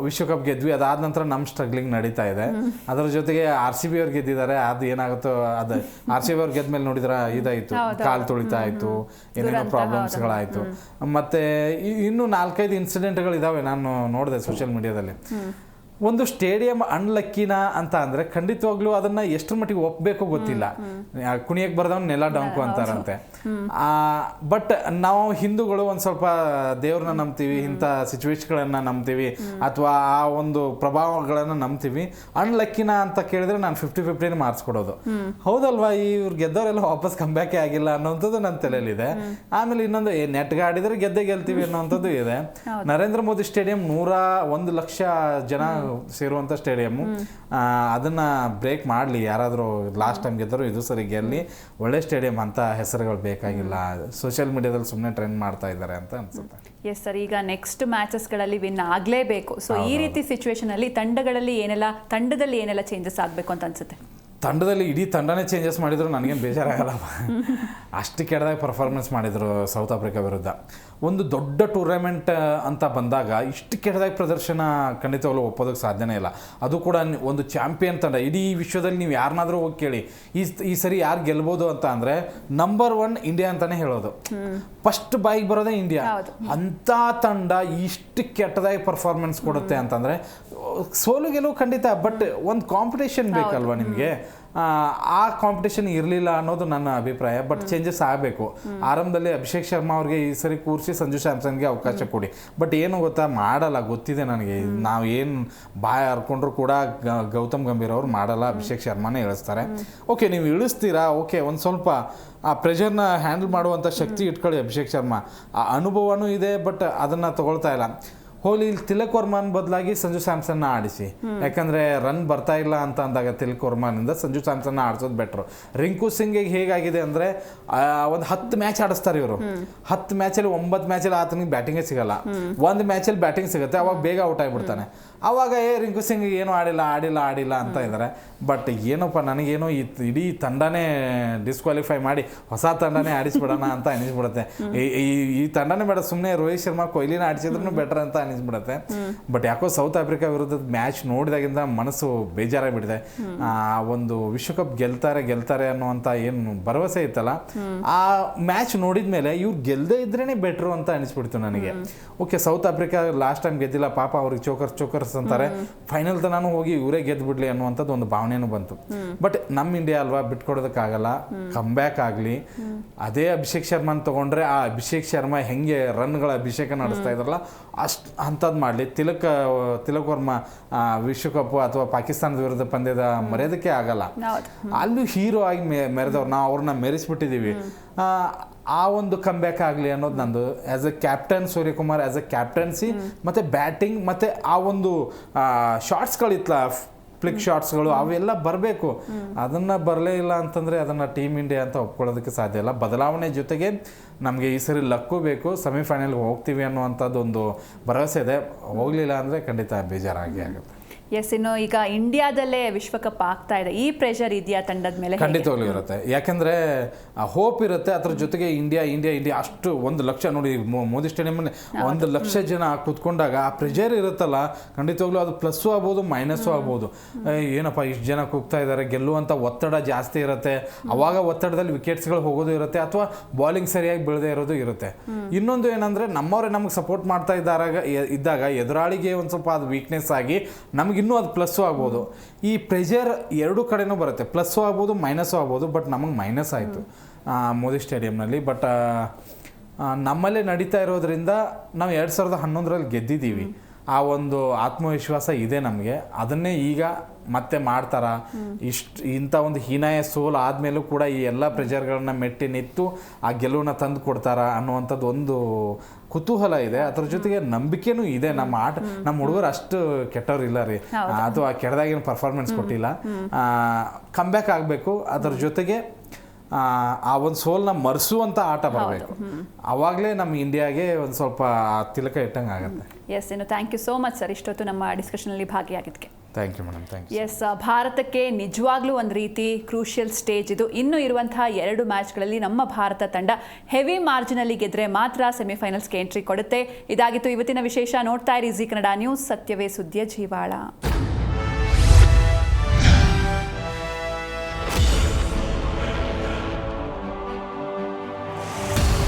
ವಿಶ್ವಕಪ್ ಗೆದ್ವಿ. ಅದಾದ ನಂತರ ನಮ್ಮ ಸ್ಟ್ರಗ್ಲಿಂಗ್ ನಡೀತಾ ಇದೆ. ಅದರ ಜೊತೆಗೆ RCB ಅವ್ರು ಗೆದ್ದಿದ್ದಾರೆ. ಅದು ಏನಾಗುತ್ತೋ ಅದು RCB ಅವ್ರು ಗೆದ್ಮೇಲೆ ನೋಡಿದ್ರೆ ಇದಾಯಿತು, ಕಾಲು ತುಳಿತಾ ಆಯಿತು, ಏನೇನೋ ಪ್ರಾಬ್ಲಮ್ಸ್ಗಳಾಯಿತು. ಮತ್ತು ಇನ್ನೂ 4-5 ಇನ್ಸಿಡೆಂಟ್ಗಳಿದ್ದಾವೆ, ನಾನು ನೋಡಿದೆ ಸೋಷಿಯಲ್ ಮೀಡಿಯಾದಲ್ಲಿ. ಒಂದು ಸ್ಟೇಡಿಯಂ ಅನ್ಲಕ್ಕಿನ ಅಂತ ಅಂದರೆ ಖಂಡಿತವಾಗ್ಲೂ ಅದನ್ನು ಎಷ್ಟರ ಮಟ್ಟಿಗೆ ಒಪ್ಪಬೇಕು ಗೊತ್ತಿಲ್ಲ. ಕುಣಿಯಕ್ಕೆ ಬರ್ದವನು ನೆಲ ಡಂಕು ಅಂತಾರಂತೆ. ಬಟ್ ನಾವು ಹಿಂದೂಗಳು ಒಂದು ಸ್ವಲ್ಪ ದೇವ್ರನ್ನ ನಂಬ್ತೀವಿ, ಇಂಥ ಸಿಚುವೇಶನ್ಗಳನ್ನು ನಂಬ್ತೀವಿ, ಅಥವಾ ಆ ಒಂದು ಪ್ರಭಾವಗಳನ್ನು ನಂಬ್ತೀವಿ. ಅನ್ಲಕ್ಕಿನ ಅಂತ ಕೇಳಿದ್ರೆ ನಾನು 50-50 ಮಾರ್ಕ್ಸ್ ಕೊಡೋದು. ಹೌದಲ್ವಾ, ಇವ್ರು ಗೆದ್ದವರೆಲ್ಲ ವಾಪಸ್ ಕಂಬ್ಯಾಕೇ ಆಗಿಲ್ಲ ಅನ್ನೋಂಥದ್ದು ನನ್ನ ತಲೆಯಲ್ಲಿದೆ. ಆಮೇಲೆ ಇನ್ನೊಂದು ನೆಟ್ಗೆ ಆಡಿದರೆ ಗೆಲ್ತೀವಿ ಅನ್ನೋಂಥದ್ದು ಇದೆ. ನರೇಂದ್ರ ಮೋದಿ ಸ್ಟೇಡಿಯಂ 101 ಲಕ್ಷ ಜನ ಸೇರುವಂಥ ಸ್ಟೇಡಿಯಮ್ಮು. ಅದನ್ನು ಬ್ರೇಕ್ ಮಾಡಲಿ ಯಾರಾದರೂ. ಲಾಸ್ಟ್ ಟೈಮ್ ಗೆದ್ದರು, ಇದು ಸರಿ ಗೆಲ್ಲಿ. ಒಳ್ಳೆ ಸ್ಟೇಡಿಯಂ ಅಂತ ಹೆಸರುಗಳು ಬೇಕಾಗಿಲ್ಲ. ಸೋಷಿಯಲ್ ಮೀಡಿಯಾದಲ್ಲಿ ಸುಮ್ಮನೆ ಟ್ರೆಂಡ್ ಮಾಡ್ತಾ ಇದ್ದಾರೆ ಅಂತ ಅನ್ಸುತ್ತೆ. ಎಸ್ ಸರ್, ಈಗ ನೆಕ್ಸ್ಟ್ ಮ್ಯಾಚಸ್ಗಳಲ್ಲಿ ವಿನ್ ಆಗಲೇಬೇಕು. ಸೊ ಈ ರೀತಿ ಸಿಚುವೇಶನಲ್ಲಿ ತಂಡದಲ್ಲಿ ಏನೆಲ್ಲ ಚೇಂಜಸ್ ಆಗಬೇಕು ಅಂತ ಅನ್ಸುತ್ತೆ? ತಂಡದಲ್ಲಿ ಇಡೀ ತಂಡನೇ ಚೇಂಜಸ್ ಮಾಡಿದ್ರು ನನಗೇನು ಬೇಜಾರಾಗಲ್ಲ. ಅಷ್ಟು ಕೆಟ್ಟದಾಗಿ ಪರ್ಫಾರ್ಮೆನ್ಸ್ ಮಾಡಿದರು ಸೌತ್ ಆಫ್ರಿಕಾ ವಿರುದ್ಧ. ಒಂದು ದೊಡ್ಡ ಟೂರ್ನಮೆಂಟ್ ಅಂತ ಬಂದಾಗ ಇಷ್ಟು ಕೆಟ್ಟದಾಗಿ ಪ್ರದರ್ಶನ ಖಂಡಿತವಾಗ್ಲೂ ಒಪ್ಪೋದಕ್ಕೆ ಸಾಧ್ಯನೇ ಇಲ್ಲ. ಅದು ಕೂಡ ಒಂದು ಚಾಂಪಿಯನ್ ತಂಡ. ಇಡೀ ವಿಶ್ವದಲ್ಲಿ ನೀವು ಯಾರನ್ನಾದರೂ ಹೋಗಿ ಕೇಳಿ ಈ ಸರಿ ಯಾರು ಗೆಲ್ಬೋದು ಅಂತ ಅಂದರೆ ನಂಬರ್ 1 ಇಂಡಿಯಾ ಅಂತಲೇ ಹೇಳೋದು. ಫಸ್ಟ್ ಬಾಯಿಗೆ ಬರೋದೇ ಇಂಡಿಯಾ. ಅಂಥ ತಂಡ ಇಷ್ಟು ಕೆಟ್ಟದಾಗಿ ಪರ್ಫಾರ್ಮೆನ್ಸ್ ಕೊಡುತ್ತೆ ಅಂತಂದರೆ ಸೋಲು ಗೆಲುವು ಖಂಡಿತ, ಬಟ್ ಒಂದು ಕಾಂಪಿಟೇಷನ್ ಬೇಕಲ್ವಾ ನಿಮಗೆ. ಆ ಕಾಂಪಿಟೇಷನ್ ಇರಲಿಲ್ಲ ಅನ್ನೋದು ನನ್ನ ಅಭಿಪ್ರಾಯ. ಬಟ್ ಚೇಂಜಸ್ ಆಗಬೇಕು. ಆರಂಭದಲ್ಲಿ ಅಭಿಷೇಕ್ ಶರ್ಮಾ ಅವ್ರಿಗೆ ಈ ಸರಿ ಕೂರಿಸಿ ಸಂಜು ಸ್ಯಾಮ್ಸನ್ಗೆ ಅವಕಾಶ ಕೊಡಿ. ಬಟ್ ಏನು ಗೊತ್ತಾ, ಮಾಡಲ್ಲ. ಗೊತ್ತಿದೆ ನನಗೆ. ನಾವು ಏನು ಬಾಯಿ ಹರ್ಕೊಂಡ್ರು ಕೂಡ ಗೌತಮ್ ಗಂಭೀರ್ ಅವ್ರು ಮಾಡಲ್ಲ, ಅಭಿಷೇಕ್ ಶರ್ಮಾನೇ ಇಳಿಸ್ತಾರೆ. ಓಕೆ, ನೀವು ಇಳಿಸ್ತೀರಾ, ಓಕೆ, ಒಂದು ಸ್ವಲ್ಪ ಆ ಪ್ರೆಷರ್ನ ಹ್ಯಾಂಡಲ್ ಮಾಡುವಂಥ ಶಕ್ತಿ ಇಟ್ಕೊಳ್ಳಿ ಅಭಿಷೇಕ್ ಶರ್ಮಾ. ಆ ಅನುಭವನೂ ಇದೆ, ಬಟ್ ಅದನ್ನು ತಗೊಳ್ತಾ ಇಲ್ಲ. ಹೋಲಿ ಇಲ್ಲಿ ತಿಲಕ್ ವರ್ಮನ್ ಬದಲಾಗಿ ಸಂಜು ಸ್ಯಾಮ್ಸನ್ನ ಆಡಿಸಿ, ಯಾಕಂದ್ರೆ ರನ್ ಬರ್ತಾ ಇಲ್ಲ ಅಂತ ಅಂದಾಗ ತಿಲಕ್ ವರ್ಮನಿಂದ ಸಂಜು ಸ್ಯಾಮ್ಸನ್ನ ಆಡಿಸೋದು ಬೆಟ್ರು. ರಿಂಕು ಸಿಂಗಿಗೆ ಹೇಗಾಗಿದೆ ಅಂದ್ರೆ ಒಂದು 10 ಮ್ಯಾಚ್ ಆಡಿಸ್ತಾರೆ ಇವರು. 10 ಮ್ಯಾಚಲ್ಲಿ 9 ಮ್ಯಾಚಲ್ಲಿ ಆತನಿಗೆ ಬ್ಯಾಟಿಂಗೇ ಸಿಗಲ್ಲ, 1 ಮ್ಯಾಚಲ್ಲಿ ಬ್ಯಾಟಿಂಗ್ ಸಿಗುತ್ತೆ, ಅವಾಗ ಬೇಗ ಔಟ್ ಆಗಿಬಿಡ್ತಾನೆ. ಅವಾಗ ರಿಂಕು ಸಿಂಗ್ ಏನೋ ಆಡಿಲ್ಲ ಅಂತ ಇದ್ದಾರೆ. ಬಟ್ ಏನಪ್ಪ ನನಗೇನೋ ಇಡೀ ತಂಡನೇ ಡಿಸ್ಕ್ವಾಲಿಫೈ ಮಾಡಿ ಹೊಸ ತಂಡನೇ ಆಡಿಸ್ಬಿಡೋಣ ಅಂತ ಅನಿಸ್ಬಿಡುತ್ತೆ. ಈ ತಂಡನೇ ಬೇಡ, ಸುಮ್ಮನೆ ರೋಹಿತ್ ಶರ್ಮಾ ಕೊಹ್ಲಿನ ಆಡಿಸಿದ್ರು ಬೆಟರ್ ಅಂತ ಅನಿಸ್ಬಿಡುತ್ತೆ. ಬಟ್ ಯಾಕೋ ಸೌತ್ ಆಫ್ರಿಕಾ ವಿರುದ್ಧದ ಮ್ಯಾಚ್ ನೋಡಿದಾಗಿಂದ ಮನಸ್ಸು ಬೇಜಾರಾಗಿಬಿಟ್ಟಿದೆ. ಒಂದು ವಿಶ್ವಕಪ್ ಗೆಲ್ತಾರೆ ಅನ್ನುವಂಥ ಏನು ಭರವಸೆ ಇತ್ತಲ್ಲ, ಆ ಮ್ಯಾಚ್ ನೋಡಿದ ಮೇಲೆ ಇವ್ರು ಗೆಲ್ಲದೆ ಇದ್ರೇನೆ ಬೆಟ್ರು ಅಂತ ಅನಿಸ್ಬಿಡ್ತು ನನಗೆ. Okay, South Africa last time ಗೆದ್ದಿಲ್ಲ ಪಾಪ, ಅವ್ರಿಗೆ ಚೋಕರ್ಸ್ ಅಂತಾರೆ, ಫೈನಲ್ ತನೂ ಹೋಗಿ ಇವರೇ ಗೆದ್ಬಿಡ್ಲಿ ಅನ್ನುವಂಥದ್ದು ಒಂದು ಭಾವನೆನೂ ಬಂತು. ಬಟ್ ನಮ್ಮ ಇಂಡಿಯಾ ಅಲ್ವಾ, ಬಿಟ್ಕೊಡೋದಕ್ಕಾಗಲ್ಲ. ಕಮ್ಬ್ಯಾಕ್ ಆಗಲಿ. ಅದೇ ಅಭಿಷೇಕ್ ಶರ್ಮನ್ ತಗೊಂಡ್ರೆ ಆ ಅಭಿಷೇಕ್ ಶರ್ಮಾ ಹೆಂಗೆ ರನ್ಗಳ ಅಭಿಷೇಕ ನಡೆಸ್ತಾ ಇದ್ರಲ್ಲ ಅಷ್ಟು ಅಂಥದ್ದು ಮಾಡಲಿ. ತಿಲಕ್ ವರ್ಮಾ ವಿಶ್ವಕಪ್ ಅಥವಾ ಪಾಕಿಸ್ತಾನದ ವಿರುದ್ಧ ಪಂದ್ಯದ ಮರ್ಯಾದಕ್ಕೆ ಆಗಲ್ಲ. ಅಲ್ಲೂ ಹೀರೋ ಆಗಿ ಮೆರೆದವ್ರು, ನಾವು ಅವ್ರನ್ನ ಮೆರೆಸ್ಬಿಟ್ಟಿದ್ದೀವಿ. ಆ ಒಂದು ಕಮ್ಬ್ಯಾಕ್ ಆಗಲಿ ಅನ್ನೋದು ನಂದು. As a captain Suryakumar, as A captaincy ಮತ್ತು ಬ್ಯಾಟಿಂಗ್ ಮತ್ತು ಆ ಒಂದು ಶಾರ್ಟ್ಸ್ಗಳಿತ್ತಲ್ಲ, ಫ್ಲಿಕ್ ಶಾಟ್ಸ್ಗಳು ಅವೆಲ್ಲ ಬರಬೇಕು. ಅದನ್ನು ಬರಲೇ ಇಲ್ಲ ಅಂತಂದರೆ ಅದನ್ನು ಟೀಮ್ ಇಂಡಿಯಾ ಅಂತ ಒಪ್ಕೊಳ್ಳೋದಕ್ಕೆ ಸಾಧ್ಯ ಇಲ್ಲ. ಬದಲಾವಣೆ ಜೊತೆಗೆ ನಮಗೆ ಈ ಸರಿ ಲಕ್ಕು ಬೇಕು, ಸೆಮಿಫೈನಲ್ಗೆ ಹೋಗ್ತೀವಿ ಅನ್ನುವಂಥದ್ದು ಒಂದು ಭರವಸೆ ಇದೆ. ಹೋಗಲಿಲ್ಲ ಅಂದರೆ ಖಂಡಿತ ಬೇಜಾರಾಗಿ ಆಗುತ್ತೆ. ಎಸ್, ಇನ್ನು ಈಗ ಇಂಡಿಯಾದಲ್ಲೇ ವಿಶ್ವಕಪ್ ಆಗ್ತಾ ಇದೆ, ಈ ಪ್ರೆಷರ್ ಇದೆಯಾ ತಂಡದ ಮೇಲೆ? ಖಂಡಿತವಾಗ್ಲೂ ಇರುತ್ತೆ. ಯಾಕೆಂದರೆ ಹೋಪ್ ಇರುತ್ತೆ. ಅದ್ರ ಜೊತೆಗೆ ಇಂಡಿಯಾ ಅಷ್ಟು 1 ಲಕ್ಷ ನೋಡಿ, ಮೋದಿ ಸ್ಟೇಡಿಯಮಲ್ಲಿ 1 ಲಕ್ಷ ಜನ ಕೂತ್ಕೊಂಡಾಗ ಆ ಪ್ರೆಷರ್ ಇರುತ್ತಲ್ಲ, ಖಂಡಿತವಾಗ್ಲೂ ಅದು ಪ್ಲಸ್ಸು ಆಗ್ಬೋದು ಮೈನಸ್ಸು ಆಗ್ಬೋದು. ಏನಪ್ಪ ಇಷ್ಟು ಜನ ಕೂಗ್ತಾ ಇದ್ದಾರೆ, ಗೆಲ್ಲುವಂಥ ಒತ್ತಡ ಜಾಸ್ತಿ ಇರುತ್ತೆ. ಅವಾಗ ಒತ್ತಡದಲ್ಲಿ ವಿಕೆಟ್ಸ್ಗಳು ಹೋಗೋದು ಇರುತ್ತೆ, ಅಥವಾ ಬಾಲಿಂಗ್ ಸರಿಯಾಗಿ ಬೀಳದೇ ಇರೋದು ಇರುತ್ತೆ. ಇನ್ನೊಂದು ಏನಂದರೆ, ನಮ್ಮವರೇ ನಮಗೆ ಸಪೋರ್ಟ್ ಮಾಡ್ತಾ ಇದ್ದಾಗ ಎದುರಾಳಿಗೆ ಒಂದು ಸ್ವಲ್ಪ ಅದು ವೀಕ್ನೆಸ್ ಆಗಿ ನಮಗಿನ್ನೂ ಅದು ಪ್ಲಸ್ಸು ಆಗ್ಬೋದು. ಈ ಪ್ರೆಷರ್ ಎರಡೂ ಕಡೆನೂ ಬರುತ್ತೆ, ಪ್ಲಸ್ಸು ಆಗ್ಬೋದು ಮೈನಸ್ಸು ಆಗ್ಬೋದು. ಬಟ್ ನಮಗೆ ಮೈನಸ್ ಆಯಿತು ಮೋದಿ ಸ್ಟೇಡಿಯಂನಲ್ಲಿ. ಬಟ್ ನಮ್ಮಲ್ಲೇ ನಡೀತಾ ಇರೋದ್ರಿಂದ ನಾವು 2011ರಲ್ಲಿ ಗೆದ್ದಿದ್ದೀವಿ. ಆ ಒಂದು ಆತ್ಮವಿಶ್ವಾಸ ಇದೆ ನಮಗೆ. ಅದನ್ನೇ ಈಗ ಮತ್ತೆ ಮಾಡ್ತಾರ, ಇಂಥ ಒಂದು ಹೀನಾಯ ಸೋಲು ಆದಮೇಲೂ ಕೂಡ ಈ ಎಲ್ಲ ಪ್ರೆಷರ್ಗಳನ್ನ ಮೆಟ್ಟಿ ನಿಂತು ಆ ಗೆಲುವನ್ನ ತಂದು ಕೊಡ್ತಾರ ಅನ್ನುವಂಥದ್ದು ಒಂದು ಕುತೂಹಲ ಇದೆ. ಅದ್ರ ಜೊತೆಗೆ ನಂಬಿಕೆನೂ ಇದೆ. ನಮ್ಮ ಹುಡುಗರು ಅಷ್ಟು ಕೆಟ್ಟವ್ರು ಇಲ್ಲ ರೀ, ಅಥವಾ ಕೆಟ್ಟದಾಗೇನು ಪರ್ಫಾರ್ಮೆನ್ಸ್ ಕೊಟ್ಟಿಲ್ಲ. ಕಮ್ಬ್ಯಾಕ್ ಆಗಬೇಕು. ಅದರ ಜೊತೆಗೆ ಆ ಒಂದು ಸೋಲ್ನ ಮರೆಸುವಂಥ ಆಟ ಬರಬೇಕು. ಆವಾಗಲೇ ನಮ್ಮ ಇಂಡಿಯಾಗೆ ಒಂದು ಸ್ವಲ್ಪ ತಿಲಕ ಇಟ್ಟಂಗೆ ಆಗುತ್ತೆ. ಎಸ್, ಇನ್ನು thank you so much sir, ಇಷ್ಟೊತ್ತು ನಮ್ಮ ಡಿಸ್ಕಷನಲ್ಲಿ ಭಾಗಿಯಾಗಿದ್ದಕ್ಕೆ. Thank you madam, thank you. Yes, ಭಾರತಕ್ಕೆ ನಿಜವಾಗ್ಲೂ ಒಂದು ರೀತಿ ಕ್ರೂಷಿಯಲ್ ಸ್ಟೇಜ್ ಇದು. ಇನ್ನು ಇರುವಂತಹ 2 ಮ್ಯಾಚ್ಗಳಲ್ಲಿ ನಮ್ಮ ಭಾರತ ತಂಡ ಹೆವಿ ಮಾರ್ಜಿನಲ್ಲಿ ಗೆದ್ರೆ ಮಾತ್ರ ಸೆಮಿಫೈನಲ್ಸ್ಗೆ ಎಂಟ್ರಿ ಕೊಡುತ್ತೆ. ಇದಾಗಿತ್ತು ಇವತ್ತಿನ ವಿಶೇಷ. ನೋಡ್ತಾ ಇರಿ ಜೀ ಕನ್ನಡ ನ್ಯೂಸ್, ಸತ್ಯವೇ ಸುದ್ದಿಯ ಜೀವಾಳ.